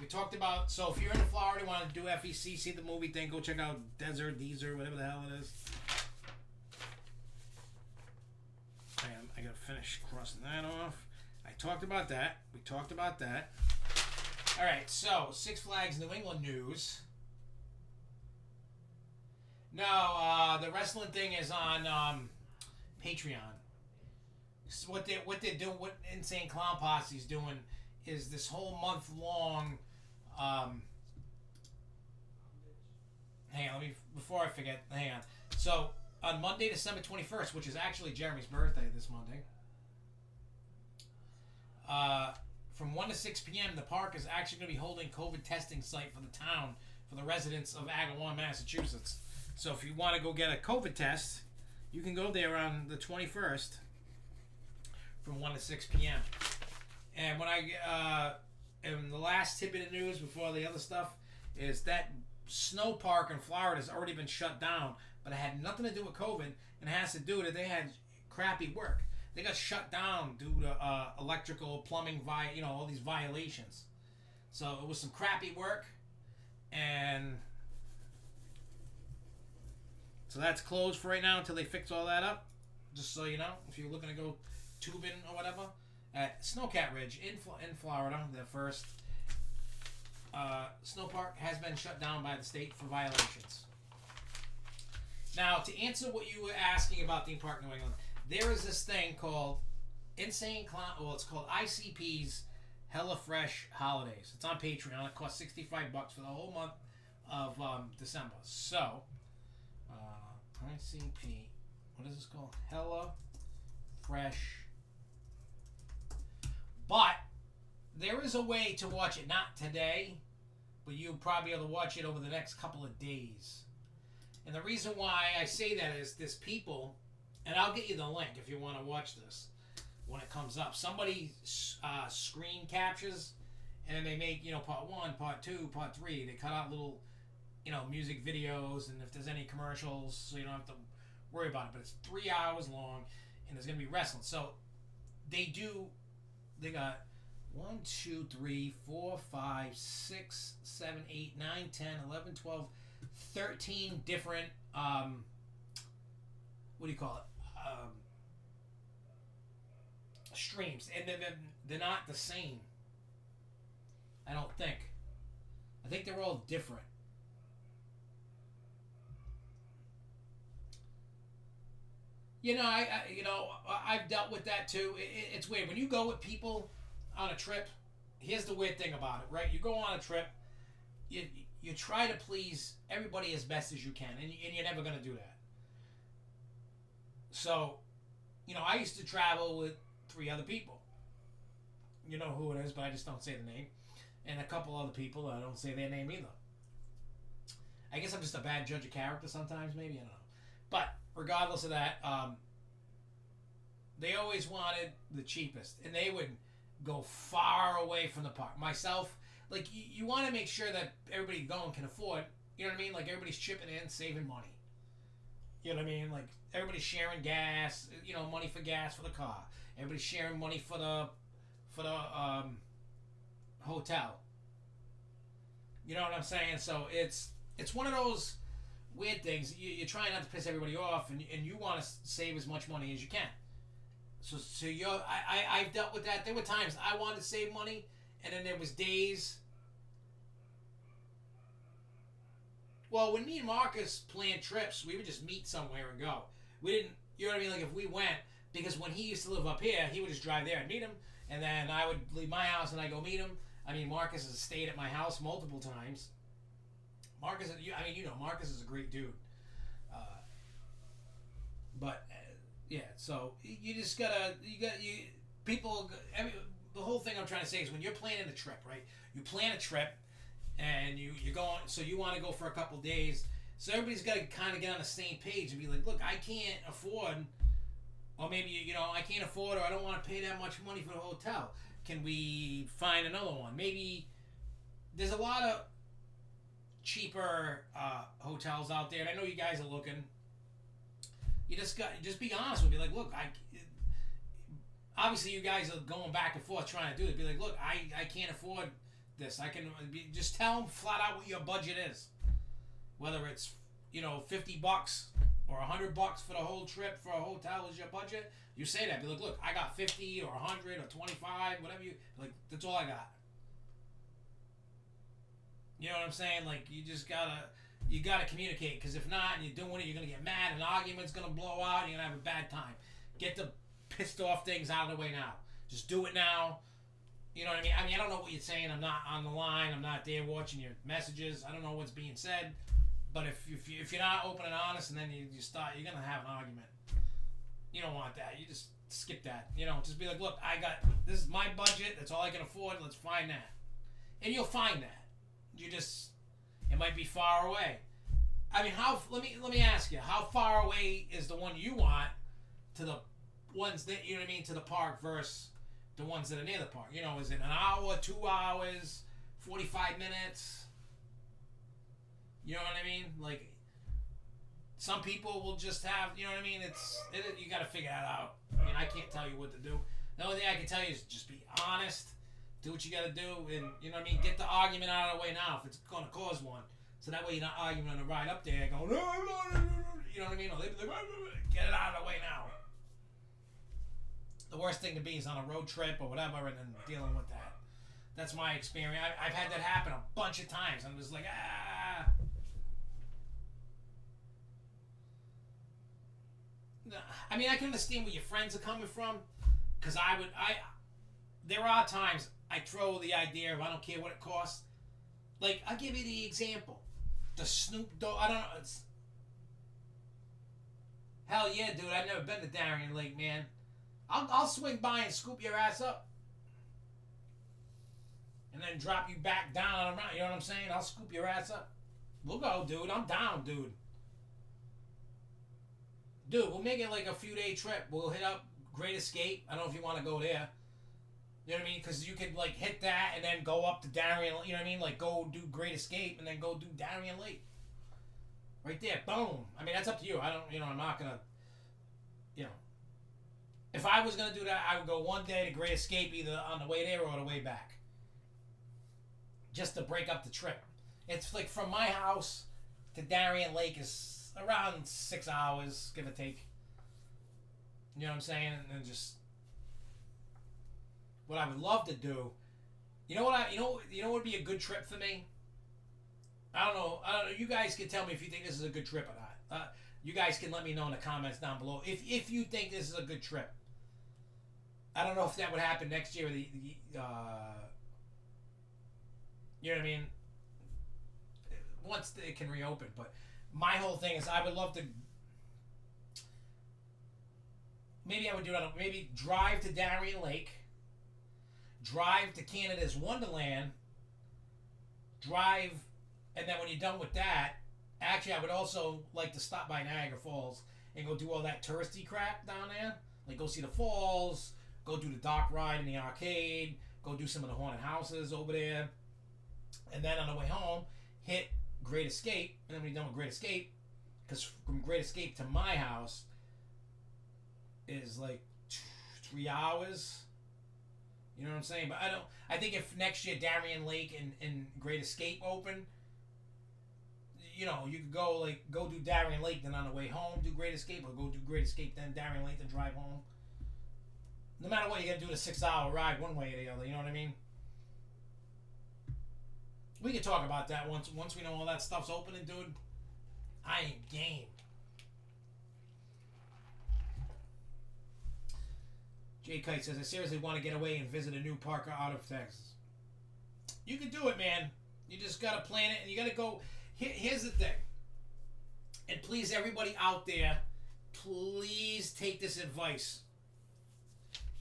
we talked about... So if you're in Florida, want to do FEC, see the movie thing, go check out Desert, whatever the hell it is. I got to finish crossing that off. I talked about that. We talked about that. Alright, so Six Flags New England news. No, the wrestling thing is on Patreon. So what they're doing, what Insane Clown Posse's doing, is this whole month long. Hang on, let me, before I forget. Hang on. So on Monday, December 21st, which is actually Jeremy's birthday this Monday, from 1 to 6 p.m., the park is actually going to be holding COVID testing site for the town for the residents of Agawam, Massachusetts. So if you want to go get a COVID test, you can go there on the 21st from 1 to 6 p.m. And when and the last tidbit of news before the other stuff is that snow park in Florida has already been shut down, but it had nothing to do with COVID, and it has to do with it. They had crappy work. They got shut down due to electrical, plumbing, all these violations. So it was some crappy work, and so that's closed for right now until they fix all that up. Just so you know, if you're looking to go tubing or whatever, at Snowcat Ridge in Florida, the first snow park has been shut down by the state for violations. Now, to answer what you were asking about Theme Park New England, there is this thing called Insane Clown. Well, it's called ICP's Hella Fresh Holidays. It's on Patreon. It costs $65 for the whole month of December. So, ICP. What is this called? Hella Fresh. But there is a way to watch it, not today, but you'll probably be able to watch it over the next couple of days. And the reason why I say that is there's people and I'll get you the link if you want to watch this when it comes up. Somebody screen captures, and they make, part 1, part 2, part 3. They cut out little, music videos, and if there's any commercials, so you don't have to worry about it. But it's 3 hours long, and there's gonna be wrestling. So they got 1, 2, 3, 4, 5, 6, 7, 8, 9, 10, 11, 12, 13 different what do you call it? Streams, and they're not the same. I don't think. I think they're all different. I've dealt with that too. It's weird when you go with people on a trip. Here's the weird thing about it, right? You go on a trip, you try to please everybody as best as you can, and you're never gonna do that. So, I used to travel with 3 other people. You know who it is, but I just don't say the name. And a couple other people, I don't say their name either. I guess I'm just a bad judge of character sometimes, maybe, I don't know. But regardless of that, they always wanted the cheapest, and they would go far away from the park. Myself, like, you want to make sure that everybody going can afford, you know what I mean? Like, everybody's chipping in, saving money. You know what I mean? Like, everybody's sharing gas, money for gas for the car. Everybody's sharing money for the hotel. You know what I'm saying? So it's one of those weird things. You're trying not to piss everybody off, and you want to save as much money as you can. So I've dealt with that. There were times I wanted to save money, and then there was days. Well, when me and Marcus planned trips, we would just meet somewhere and go. We didn't, you know what I mean? Like, if we went, because when he used to live up here, he would just drive there and meet him, and then I would leave my house and I go meet him. I mean, Marcus has stayed at my house multiple times. Marcus is a great dude. Yeah, so you just gotta, the whole thing I'm trying to say is when you're planning a trip, right? You plan a trip, and you're going, so you want to go for a couple days, so everybody's got to kind of get on the same page and be like, look, I can't afford, or maybe, I can't afford, or I don't want to pay that much money for the hotel. Can we find another one? Maybe there's a lot of cheaper hotels out there, and I know you guys are looking. You just be honest with me. Like, look, obviously you guys are going back and forth trying to do it. Be like, look, I can't afford this. Just tell them flat out what your budget is. Whether it's, $50 or $100 for the whole trip for a hotel is your budget. You say that. Be like, look, I got 50 or 100 or 25, whatever that's all I got. You know what I'm saying? Like, you gotta communicate, because if not, and you're doing it, you're gonna get mad, an argument's gonna blow out, and you're gonna have a bad time. Get the pissed off things out of the way now. Just do it now. You know what I mean? I don't know what you're saying. I'm not on the line. I'm not there watching your messages. I don't know what's being said. But if you're not open and honest, and then you start, you're gonna have an argument. You don't want that. You just skip that. Just be like, look, this is my budget. That's all I can afford. Let's find that, and you'll find that. It might be far away. I mean, let me ask you, how far away is the one you want to the ones that, to the park versus the ones that are near the park? Is it an hour, 2 hours, 45 minutes? You know what I mean? Like, some people will just have, you got to figure that out. I mean, I can't tell you what to do. The only thing I can tell you is just be honest. Do what you got to do, and get the argument out of the way now if it's going to cause one. So that way you're not arguing on the ride up there going, no, you know what I mean? Or they be like, get it out of the way now. The worst thing to be is on a road trip or whatever, and then dealing with that. That's my experience. I've had that happen a bunch of times. I'm just like, I mean, I can understand where your friends are coming from, because there are times I throw the idea of I don't care what it costs. Like, I'll give you the example. The Snoop Dogg, I don't know. Hell yeah, dude. I've never been to Darien Lake, man. I'll swing by and scoop your ass up. And then drop you back down around. You know what I'm saying? I'll scoop your ass up. We'll go, dude. I'm down, dude. Dude, we'll make it like a few day trip. We'll hit up Great Escape. I don't know if you want to go there. You know what I mean? Because you could like hit that and then go up to Darien. You know what I mean? Like go do Great Escape and then go do Darien Lake. Right there, boom. I mean, that's up to you. I don't. You know, I'm not gonna. You know, if I was gonna do that, I would go one day to Great Escape, either on the way there or the way back, just to break up the trip. It's like from my house to Darien Lake is around 6 hours, give or take. You know what I'm saying? And then just what I would love to do. You know what would be a good trip for me? I don't know. You guys can tell me if you think this is a good trip or not. You guys can let me know in the comments down below if you think this is a good trip. I don't know if that would happen next year. You know what I mean? Once it can reopen, but my whole thing is I would love to. Maybe I would do it. Maybe drive to Darien Lake. Drive to Canada's Wonderland. Drive, and then when you're done with that, actually I would also like to stop by Niagara Falls and go do all that touristy crap down there. Like go see the falls, go do the dock ride in the arcade, go do some of the haunted houses over there, and then on the way home hit Great Escape. And then when you're done with Great Escape, because from Great Escape to my house is like 3 hours. You know what I'm saying? But I think if next year Darien Lake and Great Escape open, you know, you could go do Darien Lake, then on the way home do Great Escape, or go do Great Escape, then Darien Lake, then drive home. No matter what, you gotta do the 6 hour ride one way or the other. You know what I mean? We can talk about that once we know all that stuff's opening, dude. I ain't game. Jay Kite says, I seriously want to get away and visit a new park out of Texas. You can do it, man. You just got to plan it, and you got to go. Here's the thing. And please, everybody out there, please take this advice.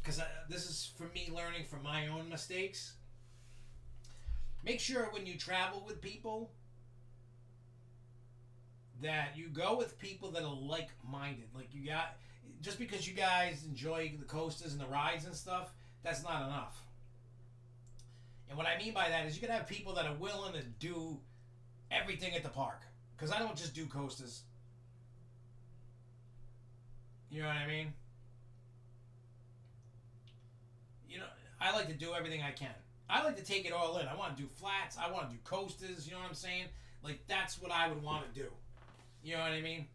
Because this is for me learning from my own mistakes. Make sure when you travel with people that you go with people that are like-minded. Like you got... Just because you guys enjoy the coasters and the rides and stuff, that's not enough. And what I mean by that is you can have people that are willing to do everything at the park. Because I don't just do coasters. You know what I mean? You know, I like to do everything I can. I like to take it all in. I want to do flats. I want to do coasters. You know what I'm saying? Like, that's what I would want to do. You know what I mean?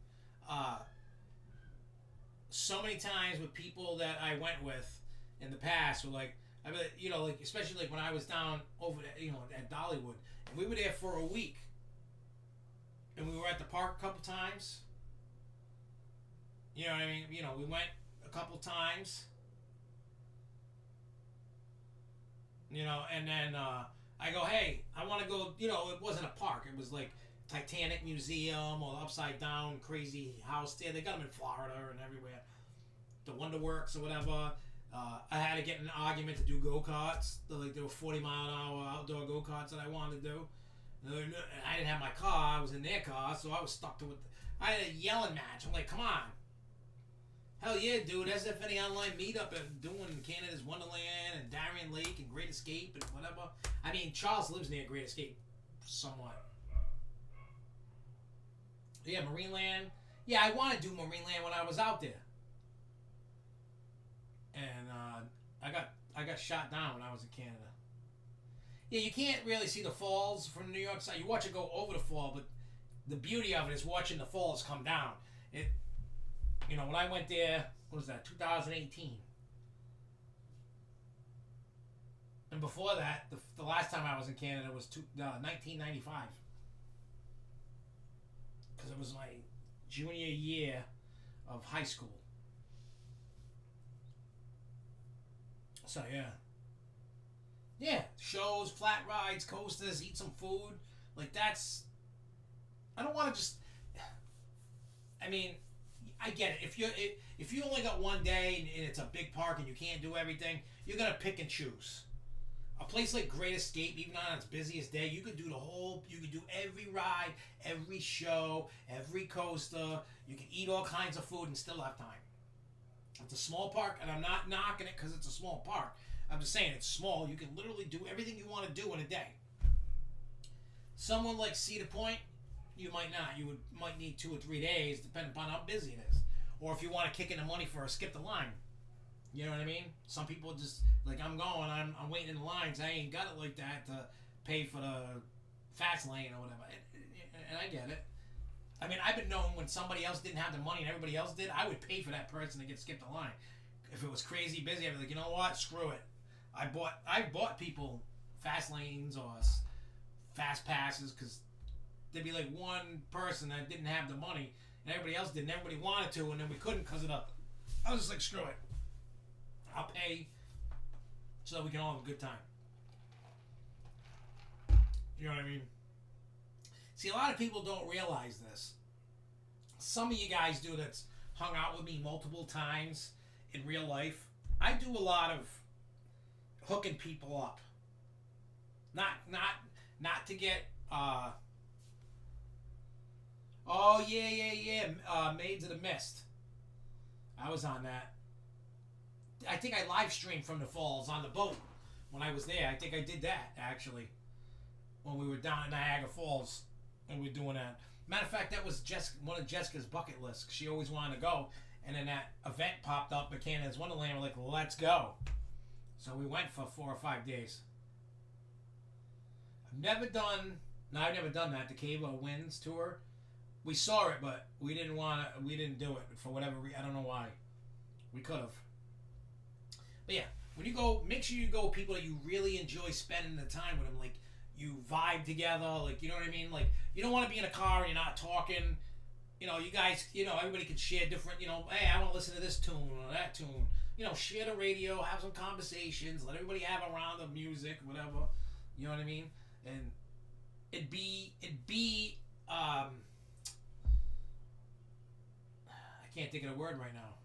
So many times with people that I went with in the past were like, I mean, you know, like especially like when I was down over, you know, at Dollywood, and we were there for a week, and we were at the park a couple times. You know what I mean? You know, we went a couple times. You know, and then I go, hey, I want to go. You know, it wasn't a park; it was like Titanic Museum or Upside Down Crazy House there. They got them in Florida and everywhere. The Wonderworks or whatever. I had to get in an argument to do go-karts. Like there were 40-mile-an-hour outdoor go-karts that I wanted to do. And I didn't have my car. I was in their car, so I was stuck to it. I had a yelling match. I'm like, come on. Hell yeah, dude. SFNEOnline meetup and doing Canada's Wonderland and Darien Lake and Great Escape and whatever. I mean, Charles lives near Great Escape somewhat. Yeah, Marineland. Yeah, I want to do Marineland when I was out there. And I got shot down when I was in Canada. Yeah, you can't really see the falls from the New York side. You watch it go over the fall, but the beauty of it is watching the falls come down. It, you know, when I went there, what was that, 2018? And before that, the last time I was in Canada was 1995. Because it was my junior year of high school. So, yeah. Yeah, shows, flat rides, coasters, eat some food. Like, that's... I don't want to just... I mean, I get it. If you only got one day and it's a big park and you can't do everything, you're going to pick and choose. A place like Great Escape, even on its busiest day, you could do every ride, every show, every coaster. You can eat all kinds of food and still have time. It's a small park, and I'm not knocking it because it's a small park. I'm just saying it's small. You can literally do everything you want to do in a day. Someone like Cedar Point, you might not. You might need 2 or 3 days, depending upon how busy it is. Or if you want to kick in the money for a skip the line. You know what I mean? Some people just, like, I'm waiting in the lines. I ain't got it like that to pay for the fast lane or whatever. And I get it. I mean, I've been known when somebody else didn't have the money and everybody else did, I would pay for that person to get skipped the line. If it was crazy busy, I'd be like, you know what? Screw it. I bought people fast lanes or fast passes because there'd be like one person that didn't have the money and everybody else did, and everybody wanted to, and then we couldn't because of the. I was just like, screw it. I'll pay so that we can all have a good time. You know what I mean? See, a lot of people don't realize this. Some of you guys do that's hung out with me multiple times in real life. I do a lot of hooking people up. Not to get oh yeah, Maids of the Mist. I was on that. I think I live streamed from the falls on the boat when I was there. I think I did that actually when we were down at Niagara Falls and we were doing that. Matter of fact, that was one of Jessica's bucket lists. She always wanted to go, and then that event popped up at Canada's Wonderland. We're like, let's go. So we went for 4 or 5 days. I've never done that. The Cave of Winds tour. We saw it, but we didn't do it for whatever reason. I don't know why. We could have. But yeah, when you go, make sure you go with people that you really enjoy spending the time with them. Like, you vibe together. Like, you know what I mean? Like, you don't want to be in a car and you're not talking. You know, you guys, everybody can share different, hey, I want to listen to this tune or that tune. Share the radio, have some conversations, let everybody have a round of music, whatever. You know what I mean? And it'd be I can't think of the word right now.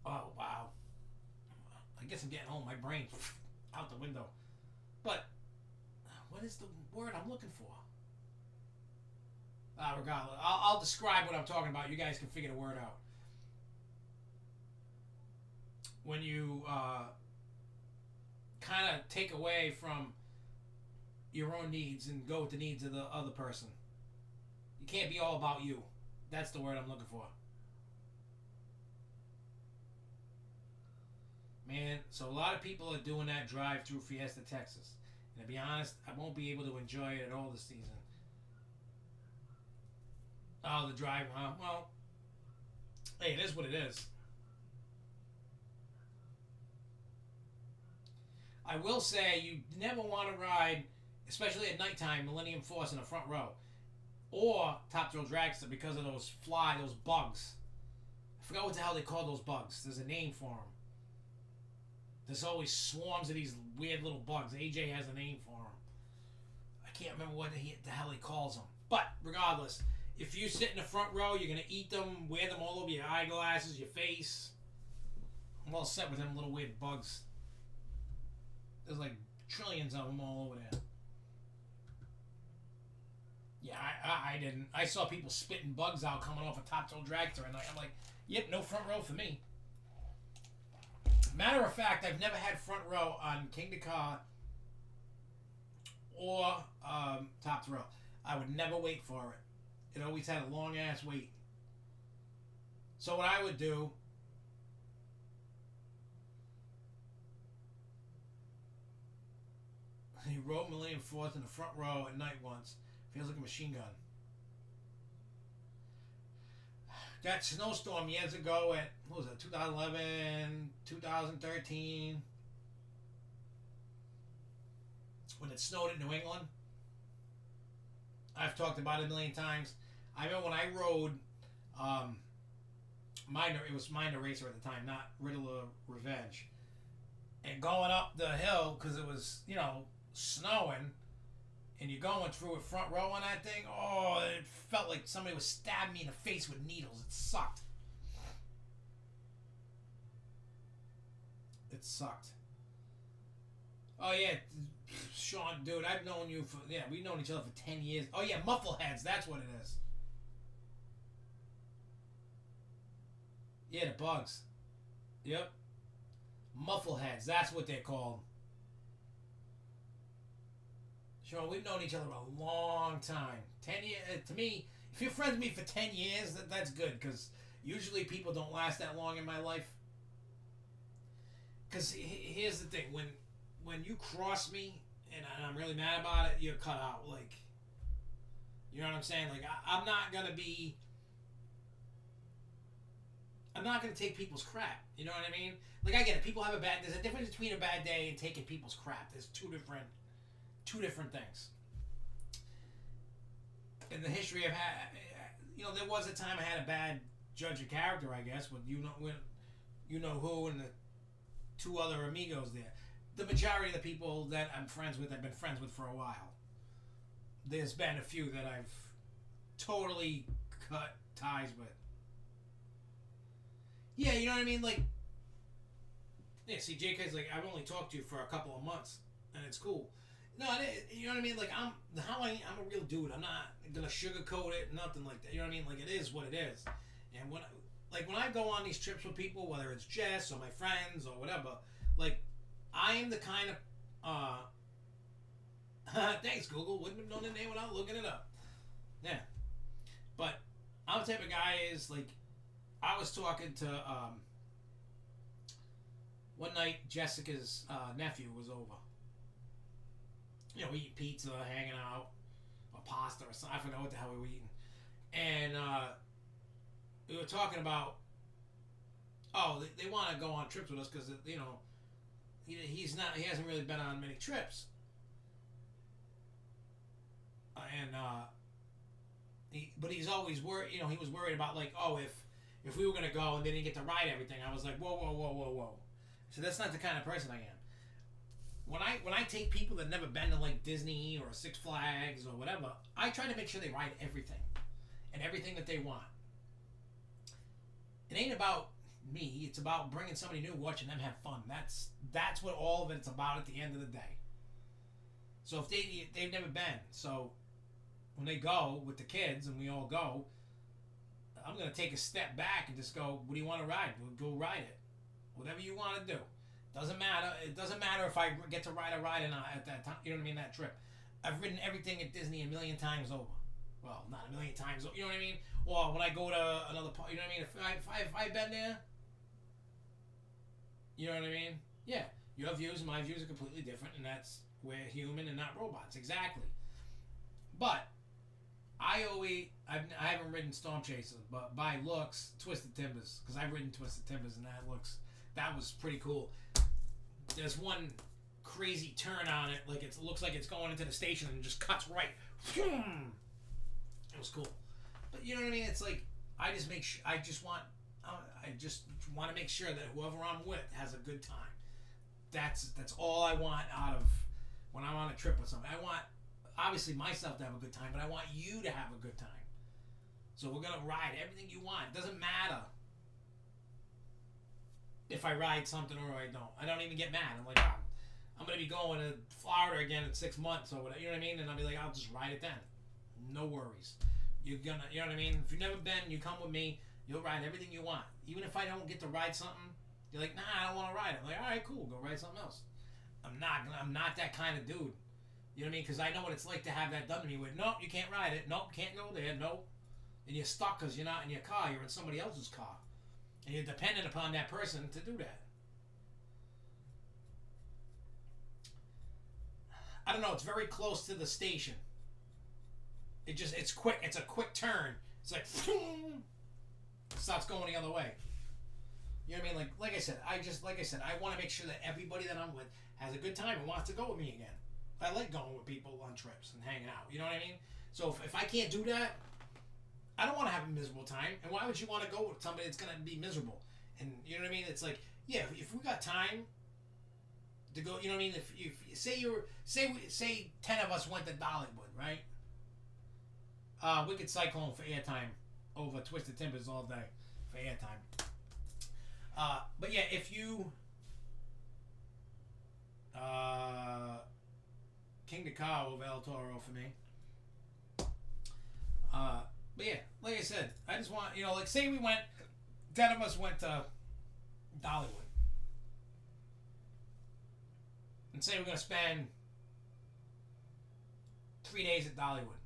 Oh, wow. I guess I'm getting home. My brain out the window. But what is the word I'm looking for? Regardless, I'll describe what I'm talking about. You guys can figure the word out. When you kind of take away from your own needs and go with the needs of the other person. You can't be all about you. That's the word I'm looking for. Man, so a lot of people are doing that drive through Fiesta, Texas. And to be honest, I won't be able to enjoy it at all this season. Oh, the drive, huh? Well, hey, it is what it is. I will say you never want to ride, especially at nighttime, Millennium Force in the front row. Or Top Thrill Dragster because of those bugs. I forgot what the hell they call those bugs. There's a name for them. There's always swarms of these weird little bugs. AJ has a name for them. I can't remember what the hell he calls them. But regardless, if you sit in the front row, you're going to eat them, wear them all over your eyeglasses, your face. I'm all set with them little weird bugs. There's like trillions of them all over there. Yeah, I didn't. I saw people spitting bugs out coming off a Top Thrill Dragster, and I'm like, yep, no front row for me. Matter of fact, I've never had front row on King to Car or Top Thrill. I would never wait for it. It always had a long ass wait. So what I would do, he rode Millennium Force in the front row at night once. Feels like a machine gun. That snowstorm years ago at, what was it, 2011, 2013, when it snowed in New England. I've talked about it a million times. I remember when I rode, it was Minor Racer at the time, not Riddler Revenge. And going up the hill, because it was, snowing, and you're going through it front row on that thing, oh, it felt like somebody was stabbing me in the face with needles. It sucked. It sucked. Oh yeah, Sean, dude, I've known you for we've known each other for 10 years. Oh yeah, muffleheads, that's what it is. Yeah, the bugs. Yep, muffleheads, that's what they're called. Sean, we've known each other a long time. 10 years to me. If you're friends with me for 10 years, that's good because usually people don't last that long in my life. Because here's the thing: when you cross me and I'm really mad about it, you're cut out. Like, you know what I'm saying? Like, I'm not gonna be. I'm not gonna take people's crap. You know what I mean? Like, I get it. People have a bad. There's a difference between a bad day and taking people's crap. There's two different things. In the history I've had, there was a time I had a bad judge of character, I guess, with you know who and the two other amigos there. The majority of the people that I'm friends with, I've been friends with for a while. There's been a few that I've totally cut ties with. Yeah, you know what I mean? Like, yeah, see, JK's like, I've only talked to you for a couple of months, and it's cool. No, you know what I mean? Like, I'm a real dude. I'm not gonna sugarcoat it, nothing like that. You know what I mean? Like, it is what it is. And when I go on these trips with people, whether it's Jess or my friends or whatever, like, I am the kind of thanks Google, wouldn't have known the name without looking it up. Yeah, but I'm the type of guy is like, I was talking to one night Jessica's nephew was over. We eat pizza, hanging out, or pasta or something. I forgot what the hell we were eating. And we were talking about, they want to go on trips with us because, he hasn't really been on many trips. But he's always worried, he was worried about, like, if we were going to go and they didn't get to ride everything. I was like, whoa, whoa, whoa, whoa, whoa. So that's not the kind of person I am. When I take people that never been to like Disney or Six Flags or whatever, I try to make sure they ride everything and everything that they want. It ain't about me. It's about bringing somebody new, watching them have fun. That's what all of it's about at the end of the day. So if they've never been, so when they go with the kids and we all go, I'm gonna take a step back and just go, what do you want to ride? We'll go ride it. Whatever you want to do. Doesn't matter. It doesn't matter if I get to ride a ride or not at that time. You know what I mean? That trip. I've ridden everything at Disney a million times over. Well, not a million times. You know what I mean? Or when I go to another part, you know what I mean? If I've been there, you know what I mean? Yeah. Your views and my views are completely different, and we're human and not robots. Exactly. But I haven't ridden Storm Chaser, but by looks, Twisted Timbers, because I've ridden Twisted Timbers, and that was pretty cool. There's one crazy turn on it, like it looks like it's going into the station and just cuts right. It was cool, but you know what I mean. It's like I just want to make sure that whoever I'm with has a good time. That's all I want out of when I'm on a trip with somebody. I want obviously myself to have a good time, but I want you to have a good time. So we're gonna ride everything you want. It doesn't matter if I ride something or I don't. I don't even get mad. I'm like, I'm going to be going to Florida again in 6 months or whatever. You know what I mean? And I'll be like, I'll just ride it then. No worries. You know what I mean? If you've never been, you come with me, you'll ride everything you want. Even if I don't get to ride something, you're like, nah, I don't want to ride it. I'm like, all right, cool, go ride something else. I'm not that kind of dude. You know what I mean? Because I know what it's like to have that done to me with, nope, you can't ride it. Nope, can't go there. Nope. And you're stuck because you're not in your car. You're in somebody else's car. And you're dependent upon that person to do that. I don't know. It's very close to the station. It's quick. It's a quick turn. It's like, starts going the other way. You know what I mean? Like I said, I want to make sure that everybody that I'm with has a good time and wants to go with me again. I like going with people on trips and hanging out. You know what I mean? So if I can't do that, I don't want to have a miserable time. And why would you want to go with somebody that's going to be miserable? And you know what I mean? It's like, yeah, if we got time to go, you know what I mean? If say 10 of us went to Dollywood, right? We could cyclone for airtime over Twisted Timbers all day for airtime. But yeah, if you King de Car over El Toro for me. But yeah, like I said, I just want, like say we went, 10 of us went to Dollywood. And say we're going to spend 3 days at Dollywood.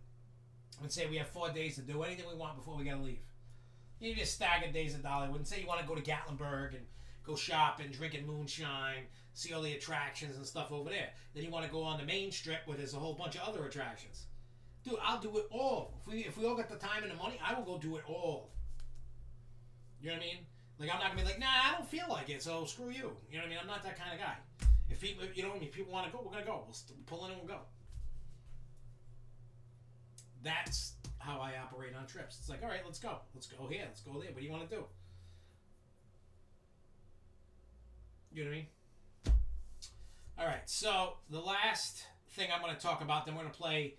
And say we have 4 days to do anything we want before we got to leave. You just stagger days at Dollywood. And say you want to go to Gatlinburg and go shopping, drinking moonshine, see all the attractions and stuff over there. Then you want to go on the main strip where there's a whole bunch of other attractions. Dude, I'll do it all. If we all got the time and the money, I will go do it all. You know what I mean? Like, I'm not going to be like, nah, I don't feel like it, so screw you. You know what I mean? I'm not that kind of guy. If people, if people want to go, we're going to go. We'll pull in and we'll go. That's how I operate on trips. It's like, all right, let's go. Let's go here. Let's go there. What do you want to do? You know what I mean? All right, so the last thing I'm going to talk about, then we're going to play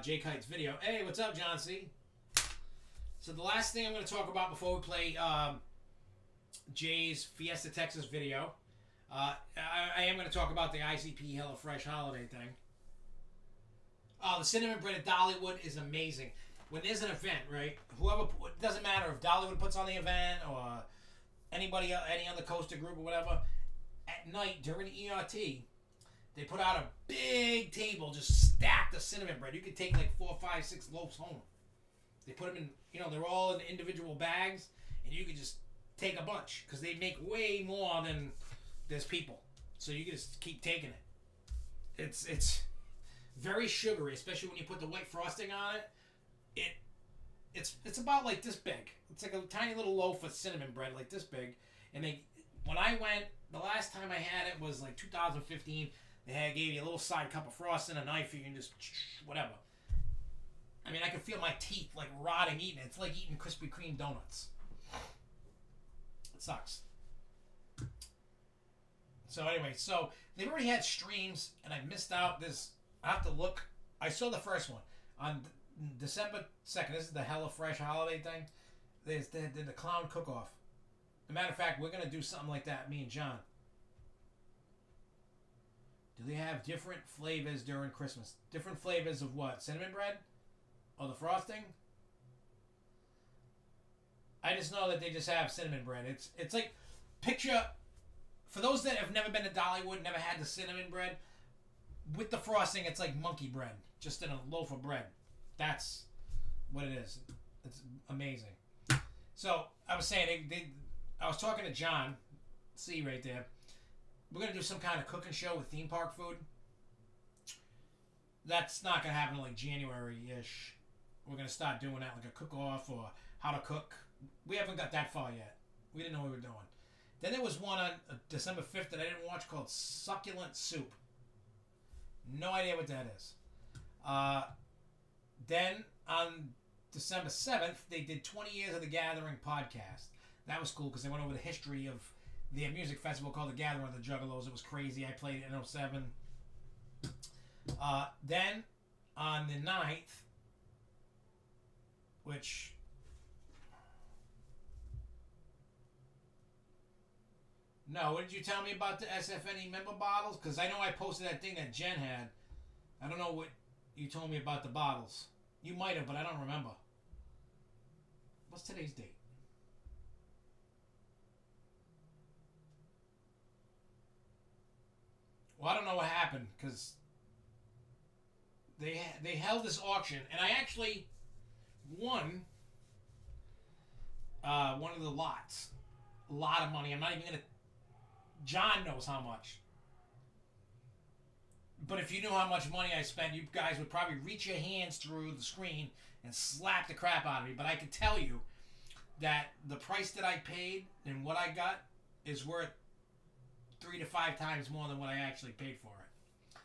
Jay Kite's video. Hey, what's up, John C? So the last thing I'm going to talk about before we play Jay's Fiesta, Texas video, I am going to talk about the ICP HelloFresh holiday thing. The cinnamon bread at Dollywood is amazing. When there's an event, right? It doesn't matter if Dollywood puts on the event or anybody, any other coaster group or whatever. At night during the ERT, they put out a big table just stacked of cinnamon bread. You could take like 4, 5, 6 loaves home. They put them in, they're all in individual bags, and you could just take a bunch because they make way more than there's people. So you can just keep taking it. It's very sugary, especially when you put the white frosting on it. It's about like this big. It's like a tiny little loaf of cinnamon bread, like this big. And when I went, the last time I had it was like 2015. They gave you a little side cup of frosting, a knife, you can just whatever. I mean, I can feel my teeth like rotting eating it. It's like eating Krispy Kreme donuts. It sucks. So anyway, so they've already had streams, and I missed out. I have to look. I saw the first one on December 2nd. This is the HelloFresh holiday thing. They did the clown cook-off. As a matter of fact, we're going to do something like that, me and John. Do they have different flavors during Christmas? Different flavors of what? Cinnamon bread? Or the frosting? I just know that they just have cinnamon bread. It's like, picture, for those that have never been to Dollywood, never had the cinnamon bread, with the frosting, it's like monkey bread, just in a loaf of bread. That's what it is. It's amazing. So, I was saying, I was talking to John, see right there. We're going to do some kind of cooking show with theme park food. That's not going to happen until like January-ish. We're going to start doing that, like a cook-off or how to cook. We haven't got that far yet. We didn't know what we were doing. Then there was one on December 5th that I didn't watch called Succulent Soup. No idea what that is. Then on December 7th, they did 20 Years of the Gathering podcast. That was cool because they went over the history of their music festival called the Gathering of the Juggalos. It was crazy. I played it in 07. Then on the 9th, which... No, what did you tell me about the SFNE member bottles? Because I know I posted that thing that Jen had. I don't know what you told me about the bottles. You might have, but I don't remember. What's today's date? Well, I don't know what happened, because they held this auction, and I actually won one of the lots. A lot of money. I'm not even going to... John knows how much. But if you knew how much money I spent, you guys would probably reach your hands through the screen and slap the crap out of me. But I can tell you that the price that I paid and what I got is worth 3 to 5 times more than what I actually paid for it.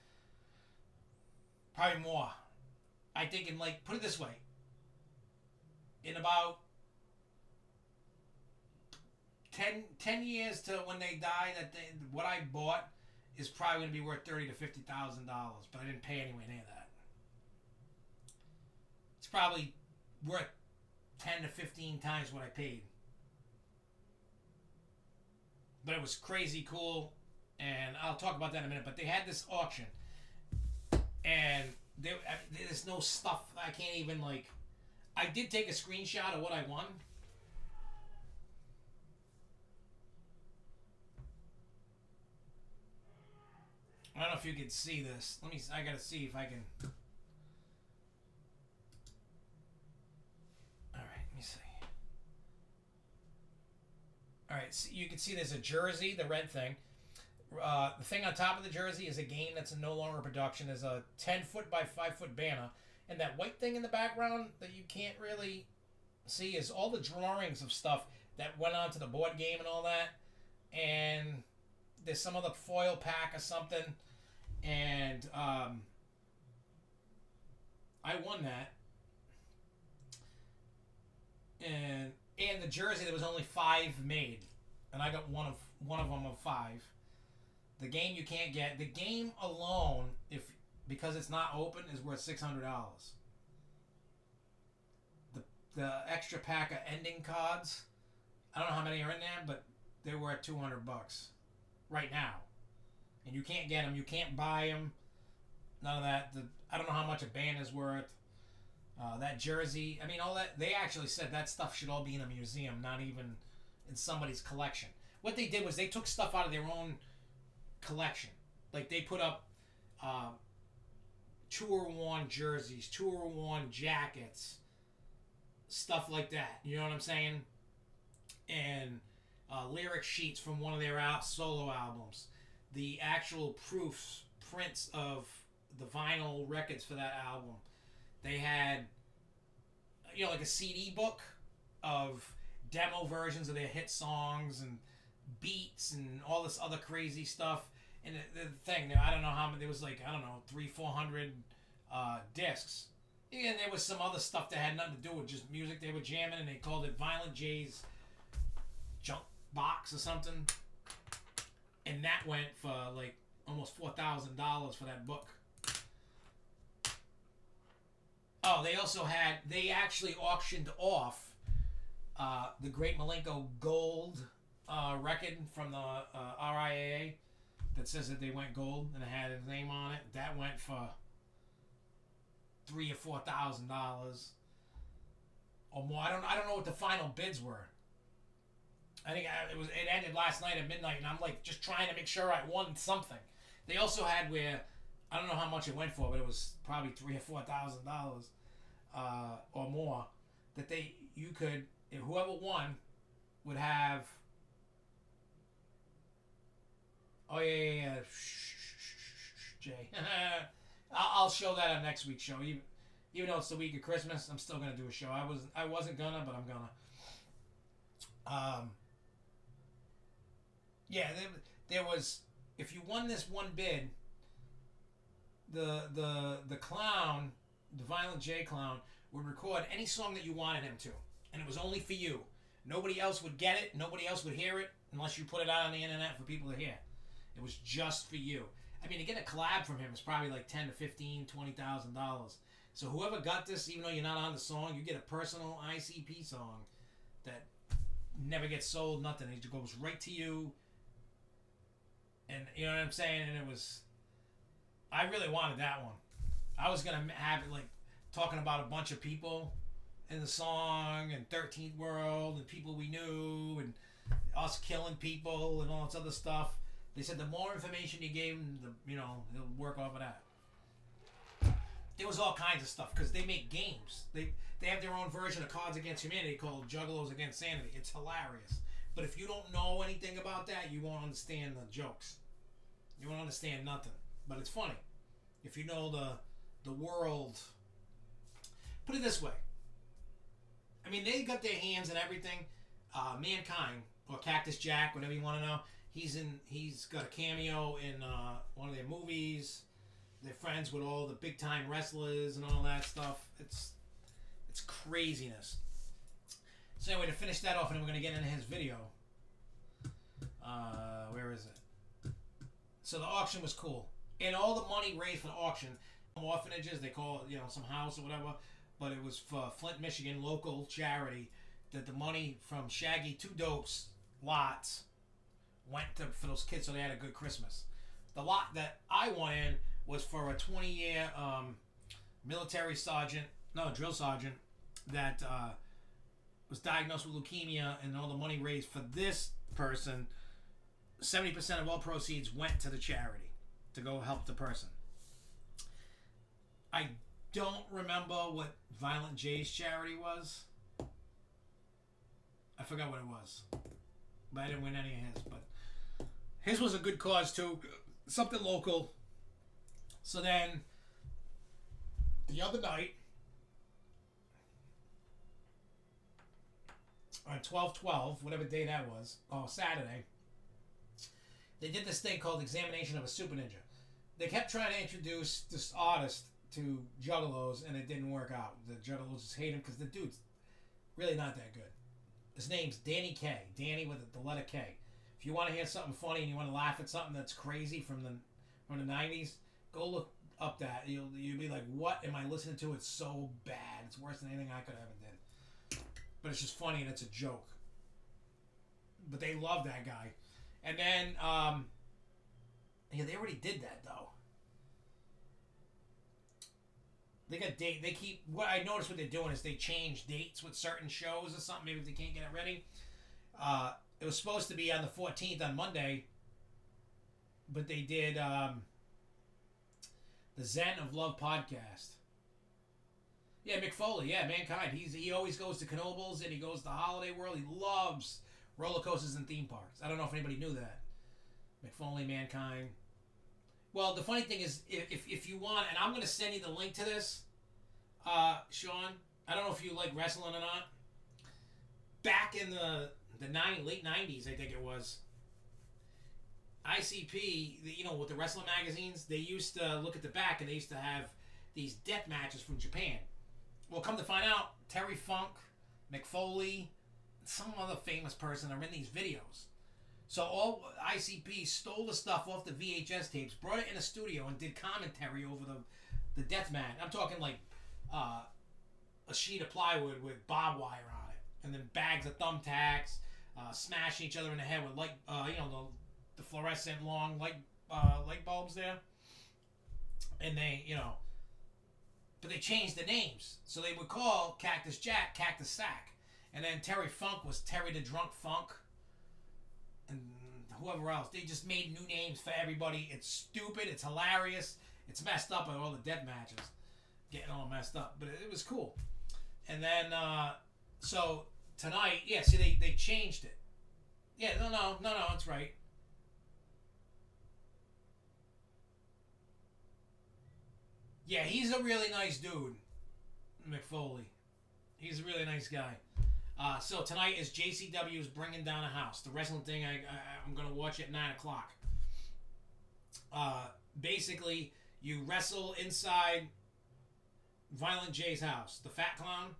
Probably more. I think in like, put it this way. In about 10 years to when they die, what I bought is probably going to be worth $30,000 to $50,000, but I didn't pay anywhere near that. It's probably worth 10 to 15 times what I paid. But it was crazy cool, and I'll talk about that in a minute. But they had this auction, and there's no stuff. I can't even like. I did take a screenshot of what I won. I don't know if you can see this. I gotta see if I can. All right, let me see. All right, so you can see there's a jersey, the red thing. The thing on top of the jersey is a game that's no longer production. There's a 10-foot by 5-foot banner, and that white thing in the background that you can't really see is all the drawings of stuff that went onto the board game and all that. And there's some other foil pack or something. And I won that, and the jersey there was only 5 made, and I got one of them of 5. The game you can't get. The game alone, because it's not open, is worth $600. The extra pack of ending cards, I don't know how many are in there, but they're worth $200 right now. And you can't get them. You can't buy them. None of that. I don't know how much a band is worth. That jersey. I mean, all that. They actually said that stuff should all be in a museum, not even in somebody's collection. What they did was they took stuff out of their own collection. Like they put up tour-worn jerseys, tour-worn jackets, stuff like that. You know what I'm saying? And lyric sheets from one of their solo albums. The actual prints of the vinyl records for that album. They had, like a CD book of demo versions of their hit songs and beats and all this other crazy stuff. And the thing, I don't know how many, there was like, 300-400 discs. And there was some other stuff that had nothing to do with just music they were jamming, and they called it Violent J's Junk Box or something. And that went for like almost $4,000 for that book. Oh, they actually auctioned off the Great Malenko Gold record from the RIAA that says that they went gold and it had his name on it. That went for $3,000 or $4,000 or more. I don't know what the final bids were. I think it ended last night at midnight, and I'm like just trying to make sure I won something. They also had where I don't know how much it went for, but it was probably $3,000 or $4,000 or more. That you could, if whoever won would have. Oh yeah. Jay. I'll show that on next week's show. Even though it's the week of Christmas, I'm still gonna do a show. I wasn't gonna, but I'm gonna. Yeah, there was. If you won this one bid, the clown, the Violent J clown, would record any song that you wanted him to, and it was only for you. Nobody else would get it. Nobody else would hear it unless you put it out on the internet for people to hear. It was just for you. I mean, to get a collab from him is probably like $10,000 to $15,000, $20,000. So whoever got this, even though you're not on the song, you get a personal ICP song that never gets sold, nothing. It goes right to you. And you know what I'm saying? And it was, I really wanted that one. I was going to have it like talking about a bunch of people in the song and 13th World and people we knew and us killing people and all this other stuff. They said the more information you gave them, they'll work off of that. There was all kinds of stuff because they make games. They have their own version of Cards Against Humanity called Juggalos Against Sanity. It's hilarious. But if you don't know anything about that, you won't understand the jokes. You won't understand nothing. But it's funny. If you know the world. Put it this way. I mean, they got their hands in everything. Mankind, or Cactus Jack, whatever you want to know. He's got a cameo in one of their movies. They're friends with all the big time wrestlers and all that stuff. It's craziness. So anyway, to finish that off, and then we're going to get into his video. Where is it? So the auction was cool. And all the money raised for the auction, orphanages, they call it, some house or whatever, but it was for Flint, Michigan, local charity, that the money from Shaggy 2 Dope's lots went for those kids so they had a good Christmas. The lot that I won in was for a 20-year military sergeant, no, drill sergeant, that was diagnosed with leukemia, and all the money raised for this person, 70% of all proceeds went to the charity to go help the person. I don't remember what Violent J's charity was. I forgot what it was. But I didn't win any of his. But his was a good cause too. Something local. So then, the other night, on 12/12, whatever day that was, Saturday, they did this thing called Examination of a Super Ninja. They kept trying to introduce this artist to Juggalos, and it didn't work out. The Juggalos just hate him because the dude's really not that good. His name's Danny K. Danny with the letter K. If you want to hear something funny and you want to laugh at something that's crazy from the 90s, go look up that. You'll be like, what am I listening to? It's so bad. It's worse than anything I could ever did. But it's just funny and it's a joke. But they love that guy. And then, they already did that though. They got date. They keep. What I noticed what they're doing is they change dates with certain shows or something. Maybe if they can't get it ready. It was supposed to be on the 14th on Monday, but they did the Zen of Love podcast. Yeah, Mick Foley. Yeah, Mankind. He always goes to Knoebels and he goes to Holiday World. He loves roller coasters and theme parks. I don't know if anybody knew that. Mick Foley, Mankind. Well, the funny thing is, if you want, and I'm going to send you the link to this, Sean. I don't know if you like wrestling or not. Back in the late 90s, I think it was, ICP, with the wrestling magazines, they used to look at the back and they used to have these death matches from Japan. Well, come to find out, Terry Funk, Mick Foley, some other famous person are in these videos. So all ICP stole the stuff off the VHS tapes, brought it in a studio, and did commentary over the death match. I'm talking like a sheet of plywood with barbed wire on it, and then bags of thumbtacks, smashing each other in the head with the fluorescent long light bulbs there. And they, but they changed the names, so they would call Cactus Jack Cactus Sack, and then Terry Funk was Terry the Drunk Funk. And whoever else, they just made new names for everybody. It's stupid, it's hilarious, it's messed up with all the death matches, getting all messed up, but it was cool. And then so tonight, see they changed it. Yeah, no, it's right. Yeah, he's a really nice dude, Mick Foley. He's a really nice guy. So tonight is JCW's Bringing Down a House. The wrestling thing, I'm going to watch at 9 o'clock. Basically, you wrestle inside Violent J's house, the Fat Clown.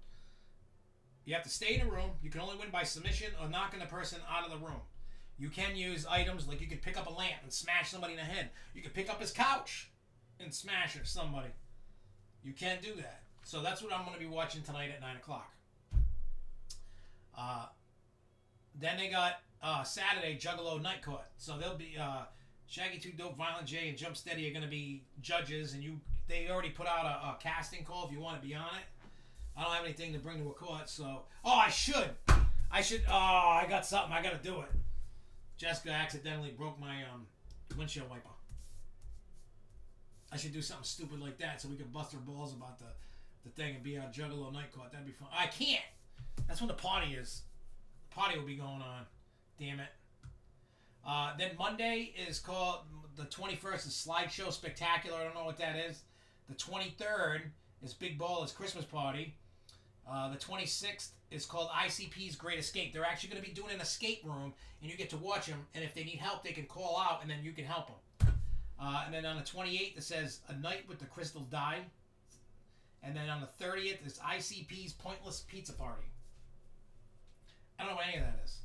You have to stay in a room. You can only win by submission or knocking the person out of the room. You can use items like you could pick up a lamp and smash somebody in the head. You could pick up his couch and smash it somebody. You can do that. So that's what I'm going to be watching tonight at 9 o'clock. Then they got Saturday Juggalo Night Court. So they'll be Shaggy 2 Dope, Violent J, and Jump Steady are going to be judges, and they already put out a casting call if you want to be on it. I don't have anything to bring to a court, so I should. I got something. I got to do it. Jessica accidentally broke my windshield wiper. I should do something stupid like that so we can bust our balls about the thing and be on Juggalo Night Court. That'd be fun. I can't. That's when the party is. The party will be going on. Damn it. Then Monday is called, the 21st is Slideshow Spectacular. I don't know what that is. The 23rd is Big Baller's Christmas Party. The 26th is called ICP's Great Escape. They're actually going to be doing an escape room, and you get to watch them, and if they need help, they can call out, and then you can help them. And then on the 28th, it says A Night with the Crystal Die. And then on the 30th is ICP's Pointless Pizza Party. I don't know what any of that is.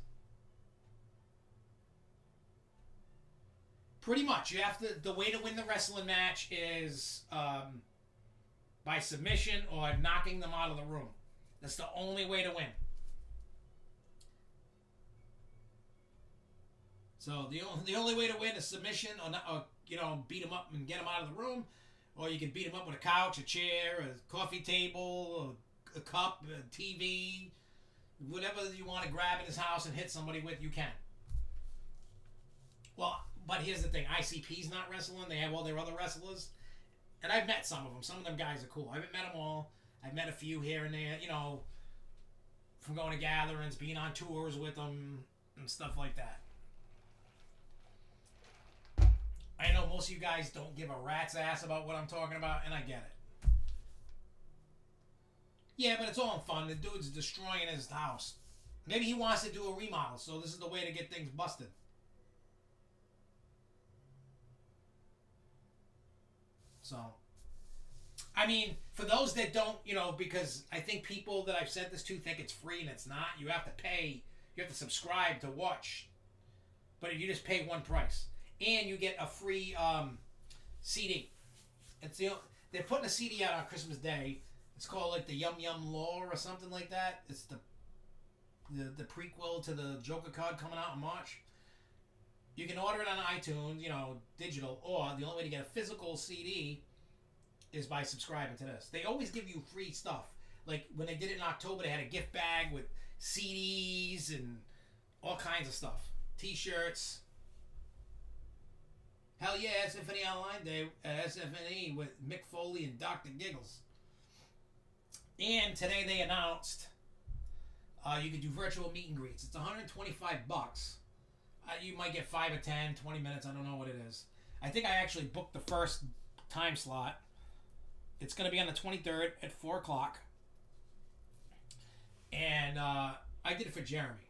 Pretty much, you have to. The way to win the wrestling match is by submission or knocking them out of the room. That's the only way to win. So the only way to win is submission or beat them up and get them out of the room, or you can beat them up with a couch, a chair, a coffee table, a cup, a TV, whatever you want to grab in his house and hit somebody with, you can. Well, but here's the thing: ICP's not wrestling. They have all their other wrestlers, and I've met some of them. Some of them guys are cool. I haven't met them all. I've met a few here and there, from going to gatherings, being on tours with them, and stuff like that. I know most of you guys don't give a rat's ass about what I'm talking about, and I get it. Yeah, but it's all in fun. The dude's destroying his house. Maybe he wants to do a remodel, so this is the way to get things busted. So, I mean, for those that don't, because I think people that I've said this to think it's free and it's not. You have to pay. You have to subscribe to watch. But you just pay one price. And you get a free CD. They're putting a CD out on Christmas Day. It's called like the Yum Yum Law or something like that. It's the prequel to the Joker card coming out in March. You can order it on iTunes, digital, or the only way to get a physical CD is by subscribing to this. They always give you free stuff. Like when they did it in October, they had a gift bag with CDs and all kinds of stuff. T-shirts. Hell yeah, SFNEOnline Day at SFNE with Mick Foley and Dr. Giggles. And today they announced you could do virtual meet and greets. It's $125. You might get 5 or 10, 20 minutes. I don't know what it is. I think I actually booked the first time slot. It's going to be on the 23rd at 4 o'clock. And I did it for Jeremy.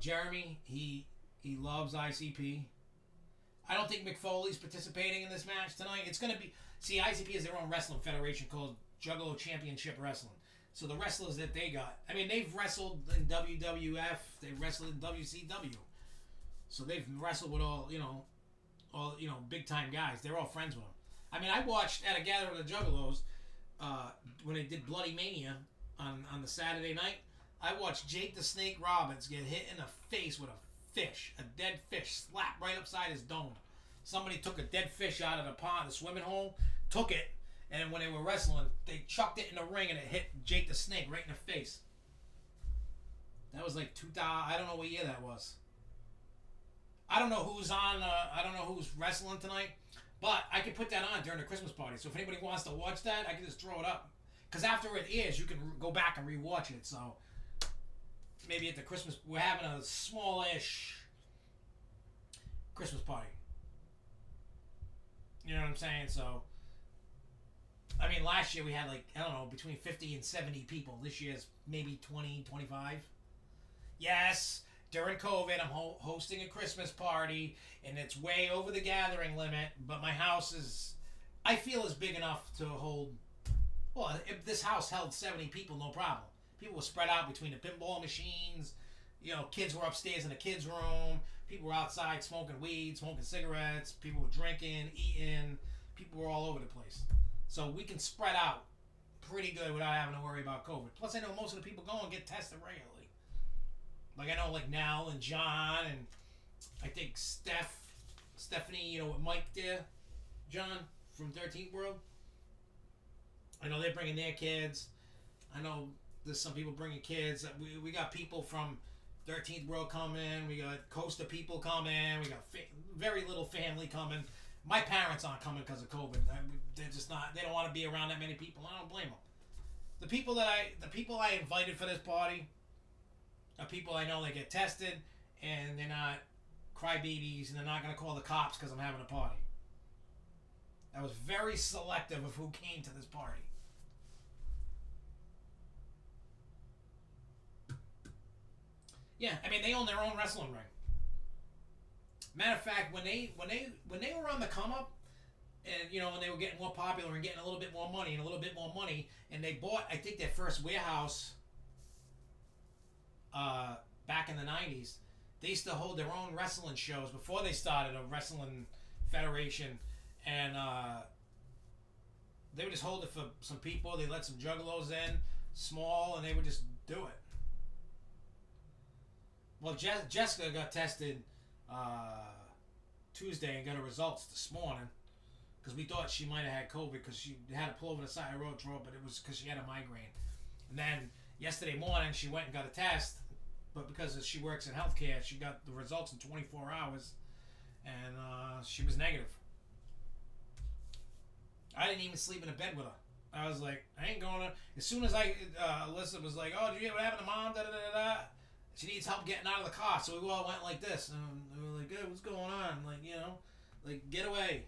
Jeremy, he loves ICP. I don't think Mick Foley's participating in this match tonight. It's going to be... See, ICP is their own wrestling federation called Juggalo Championship Wrestling. So the wrestlers that they got... I mean, they've wrestled in WWF. They've wrestled in WCW. So they've wrestled with all big-time guys. They're all friends with them. I mean, I watched at a gathering of the Juggalos when they did Bloody Mania on the Saturday night. I watched Jake the Snake Roberts get hit in the face with a dead fish, slapped right upside his dome. Somebody took a dead fish out of the pond, the swimming hole, took it, and when they were wrestling, they chucked it in the ring and it hit Jake the Snake right in the face. That was like 2000. I don't know what year that was. I don't know who's on. I don't know who's wrestling tonight, but I can put that on during the Christmas party. So if anybody wants to watch that, I can just throw it up. Because after it airs, you can go back and rewatch it. So maybe at the Christmas, we're having a smallish Christmas party. You know what I'm saying? So, I mean, last year we had between 50 and 70 people. This year's maybe 20, 25. Yes, during COVID, I'm hosting a Christmas party, and it's way over the gathering limit, but my house I feel is big enough to hold, well, if this house held 70 people, no problem. People were spread out between the pinball machines, kids were upstairs in the kids' room, people were outside smoking weed, smoking cigarettes, people were drinking, eating, people were all over the place. So we can spread out pretty good without having to worry about COVID. Plus, I know most of the people go and get tested regularly. Like, I know, Nell and John, and I think Stephanie, with Mike there, John, from 13th World. I know they're bringing their kids. I know there's some people bringing kids. We got people from 13th World coming. We got Costa people coming. We got very little family coming. My parents aren't coming because of COVID. They're just not. They don't want to be around that many people. I don't blame them. The people I invited for this party are people I know that get tested, and they're not crybabies, and they're not going to call the cops because I'm having a party. I was very selective of who came to this party. Yeah, I mean, they own their own wrestling ring. Matter of fact, when they were on the come up, and when they were getting more popular and getting a little bit more money, and they bought, I think, their first warehouse back in the 90s. They used to hold their own wrestling shows before they started a wrestling federation, and they would just hold it for some people. They let some juggalos in, small, and they would just do it. Well, Jessica got tested Tuesday and got her results this morning because we thought she might have had COVID because she had to pull over the side of the road to throw up, but it was because she had a migraine. And then yesterday morning she went and got a test, but because she works in healthcare, she got the results in 24 hours, and she was negative. I didn't even sleep in a bed with her. I was like, I ain't going to. As soon as Alyssa was like, oh, did you get what happened to mom? Da da da da. She needs help getting out of the car, so we all went like this, and we were like, hey, what's going on? Like, you know, like, get away.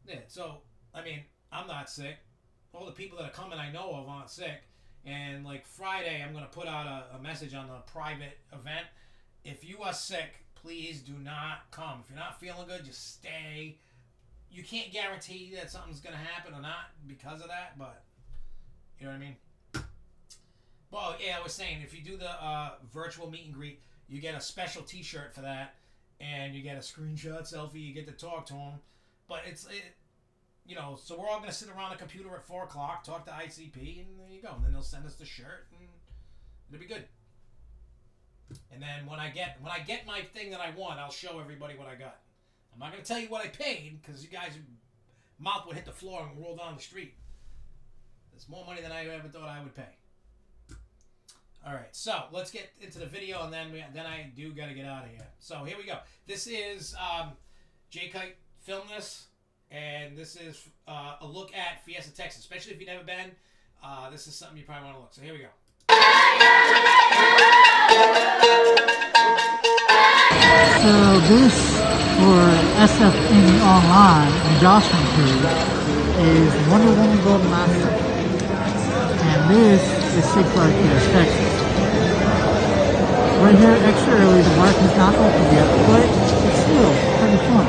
Yeah, so, I mean, I'm not sick. All the people that are coming I know of aren't sick. And, like, Friday, I'm going to put out a message on the private event. If you are sick, please do not come. If you're not feeling good, just stay. You can't guarantee that something's going to happen or not because of that, but, you know what I mean? Well, yeah, I was saying, if you do the virtual meet and greet, you get a special T-shirt for that, and you get a screenshot selfie. You get to talk to them, but you know. So we're all gonna sit around the computer at 4 o'clock, talk to ICP, and there you go. And then they'll send us the shirt, and it'll be good. And then when I get my thing that I want, I'll show everybody what I got. I'm not gonna tell you what I paid because you guys' mouth would hit the floor and roll down the street. It's more money than I ever thought I would pay. All right, so let's get into the video, and then I do got to get out of here. So here we go. This is J-Kite filmed this, and this is a look at Fiesta, Texas. Especially if you've never been, this is something you probably want to look. So here we go. So this for SFNEOnline and Jocelyn page is Wonder Woman Golden Master, and this is Six Flags Fiesta, Texas. Right here, extra early, the mark is not open yet, but it's still pretty fun.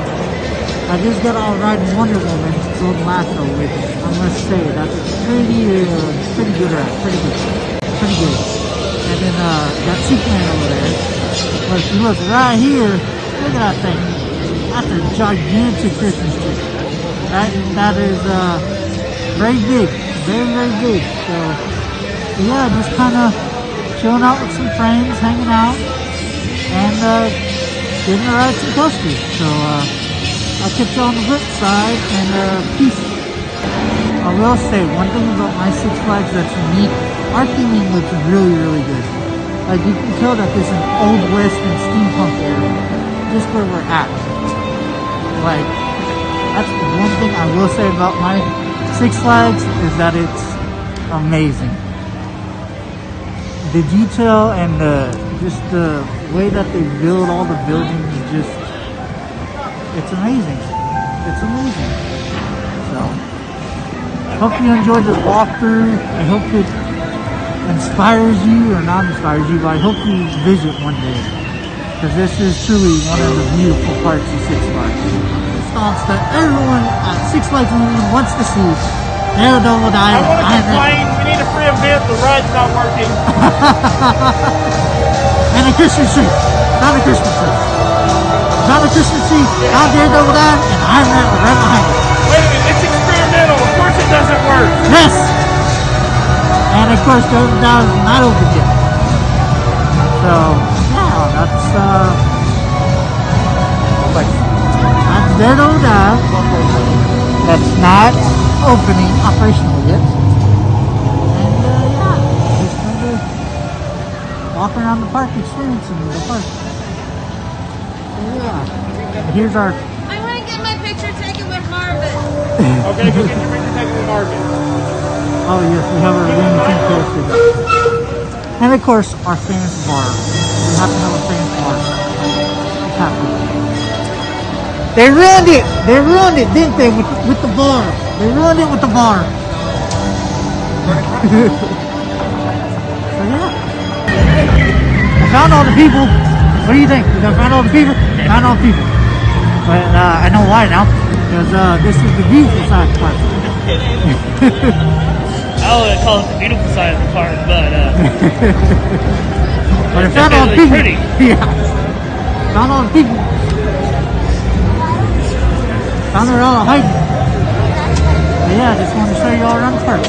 I just got all riding Wonder Woman Golden Lasso, which I must say that's pretty good ride, pretty good. And then got Superman over there. But if you look right here, look at that thing. That's a gigantic Christmas tree. That is very big, very big. So yeah, just kind of chilling out with some friends, hanging out, and getting to ride some coasters. So I'll catch you on the flip side, and peace. I will say one thing about my Six Flags that's unique. Our theming looks really good. Like, you can tell that this is an old west and steampunk area, just where we're at. Like, that's one thing I will say about my Six Flags is that it's amazing. The detail and just the way that they build all the buildings is it's amazing. It's amazing. So, hope you enjoyed this walkthrough. I hope it inspires you, or not inspires you, but I hope you visit one day, because this is truly one of the beautiful parts of Six Flags. Stops that everyone at Six Flags wants to see. Daredevil Dive. I want to complain. We need a free event. The ride's not working. And a Christmas tree. Not a Christmas tree. Not a Christmas tree. Not Daredevil Dive. And Iron Man right behind it. Wait a minute. It's experimental. Of course it doesn't work. Yes. And of course, Daredevil Dive is not open yet. So yeah, that's Daredevil Dive. That's not opening operational yet. And yeah, just going to walk around the park, experiencing the park. So yeah, here's our. I want to get my picture taken with Marvin. Okay, go get your picture taken with Marvin. Oh yes, we have our Looney Tunes posted. And of course, our fans bar. We have to have a fans bar. It's happening. They ruined it! They ruined it, didn't they, with the bar? They ruined it with the bar. So yeah. I found all the people. What do you think? Did I find all the people? Found all the people. But I know why now. Because this is the beautiful side of the park. I would call it the beautiful side of the park, but but I found all the people. Pretty. Yeah. Found all the people. Found her all hiding. But yeah, I just want to show you all around the park.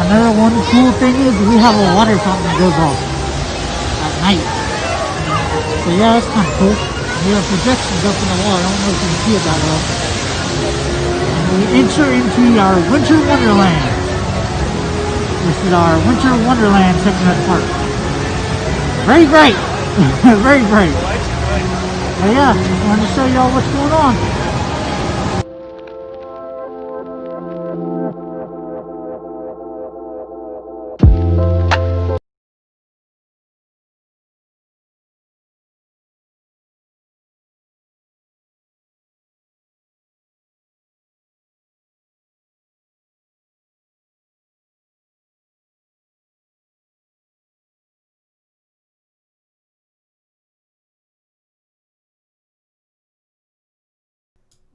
Another one cool thing is we have a water fountain that goes off at night. So yeah, that's kind of cool. We have projections up in the wall. I don't know if you can see it that well. And we enter into our winter wonderland. This is our winter wonderland Technet Park. Very bright. Very bright. But yeah, I wanted to show y'all what's going on.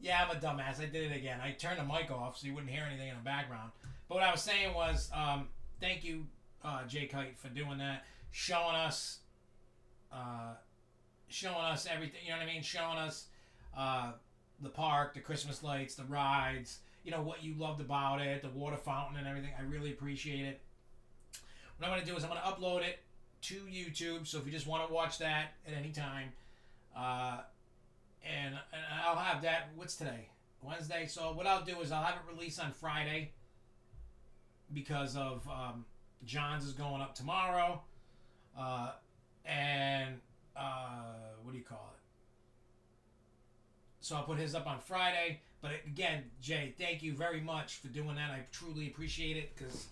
Yeah, I'm a dumbass. I did it again. I turned the mic off so you wouldn't hear anything in the background. But what I was saying was, thank you, Jay Kite, for doing that, showing us everything. You know what I mean? Showing us the park, the Christmas lights, the rides. You know what you loved about it, the water fountain and everything. I really appreciate it. What I'm gonna do is I'm gonna upload it to YouTube. So if you just want to watch that at any time. And I'll have that. What's today? Wednesday. So what I'll do is I'll have it released on Friday because of John's is going up tomorrow, and what do you call it? So I'll put his up on Friday. But again, Jay, thank you very much for doing that. I truly appreciate it because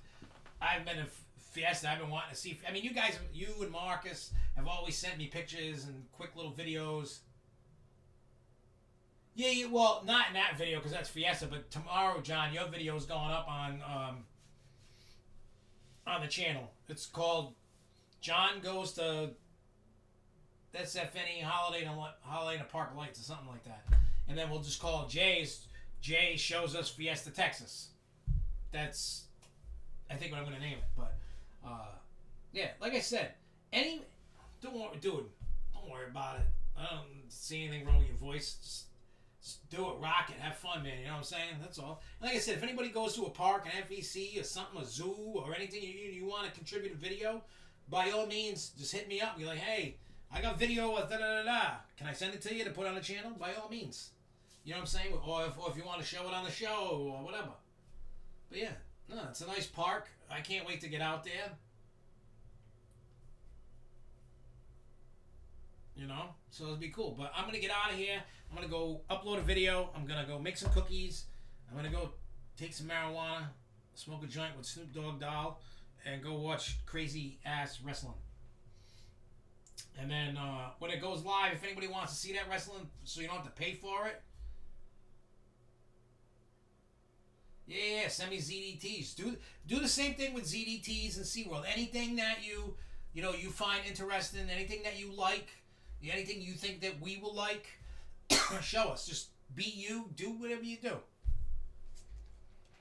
I've been a Fiesta. I've been wanting to see. I mean, you guys, you and Marcus have always sent me pictures and quick little videos. Yeah, well, not in that video because that's Fiesta, but tomorrow, John, your video is going up on the channel. It's called John Goes to SFNE Holiday in a Park Lights or something like that. And then we'll just call Jay Shows Us Fiesta, Texas. That's, I think, what I'm going to name it. But, yeah, like I said, don't worry about it. I don't see anything wrong with your voice. Just do it, rock it, have fun, man. You know what I'm saying? That's all. Like I said, if anybody goes to a park, an FEC or something, a zoo or anything, you want to contribute a video, by all means, just hit me up. Be like, hey, I got video of da-da-da-da. Can I send it to you to put on the channel? By all means. You know what I'm saying? Or if you want to show it on the show or whatever. But yeah, no, it's a nice park. I can't wait to get out there. You know? So it'll be cool. But I'm going to get out of here. I'm going to go upload a video. I'm going to go make some cookies. I'm going to go take some marijuana, smoke a joint with Snoop Dogg Doll, and go watch crazy ass wrestling. And then when it goes live, if anybody wants to see that wrestling so you don't have to pay for it, yeah, send me ZDTs. Do the same thing with ZDTs and SeaWorld. Anything that you find interesting, anything that you like, anything you think that we will like, show us. Just be you. Do whatever you do.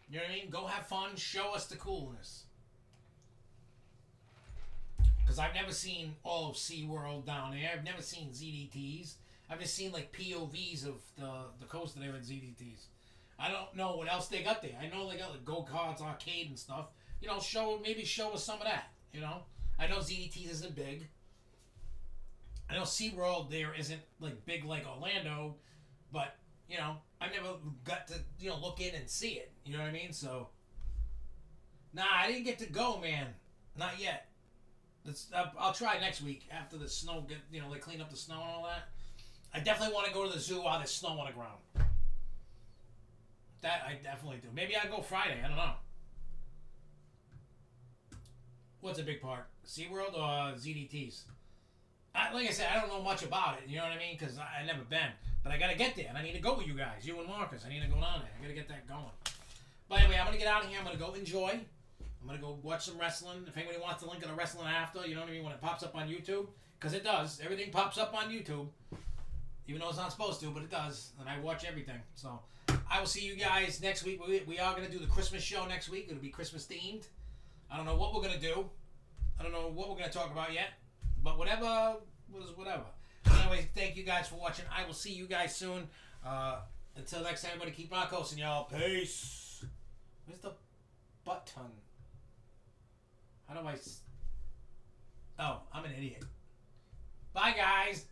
You know what I mean? Go have fun. Show us the coolness. Because I've never seen all of SeaWorld down there. I've never seen ZDTs. I've just seen like POVs of the coaster there at ZDTs. I don't know what else they got there. I know they got like go-karts, arcade and stuff. You know, maybe show us some of that. You know? I know ZDTs isn't big. I know SeaWorld there isn't like big like Orlando, but you know, I never got to look in and see it. You know what I mean? So, nah, I didn't get to go, man. Not yet. I'll try next week after the snow they clean up the snow and all that. I definitely want to go to the zoo while there's snow on the ground. That I definitely do. Maybe I'll go Friday. I don't know. What's a big park? SeaWorld or ZDTs? Like I said, I don't know much about it. You know what I mean? Because I never been. But I got to get there. And I need to go with you guys. You and Marcus. I need to go down there. I got to get that going. But anyway, I'm going to get out of here. I'm going to go enjoy. I'm going to go watch some wrestling. If anybody wants the link of the wrestling after, you know what I mean? When it pops up on YouTube. Because it does. Everything pops up on YouTube. Even though it's not supposed to, but it does. And I watch everything. So I will see you guys next week. We are going to do the Christmas show next week. It'll be Christmas themed. I don't know what we're going to do. I don't know what we're going to talk about yet. But whatever was whatever. Anyway, thank you guys for watching. I will see you guys soon. Until next time, everybody keep on coasting, y'all. Peace. Where's the button? How do I... Oh, I'm an idiot. Bye, guys.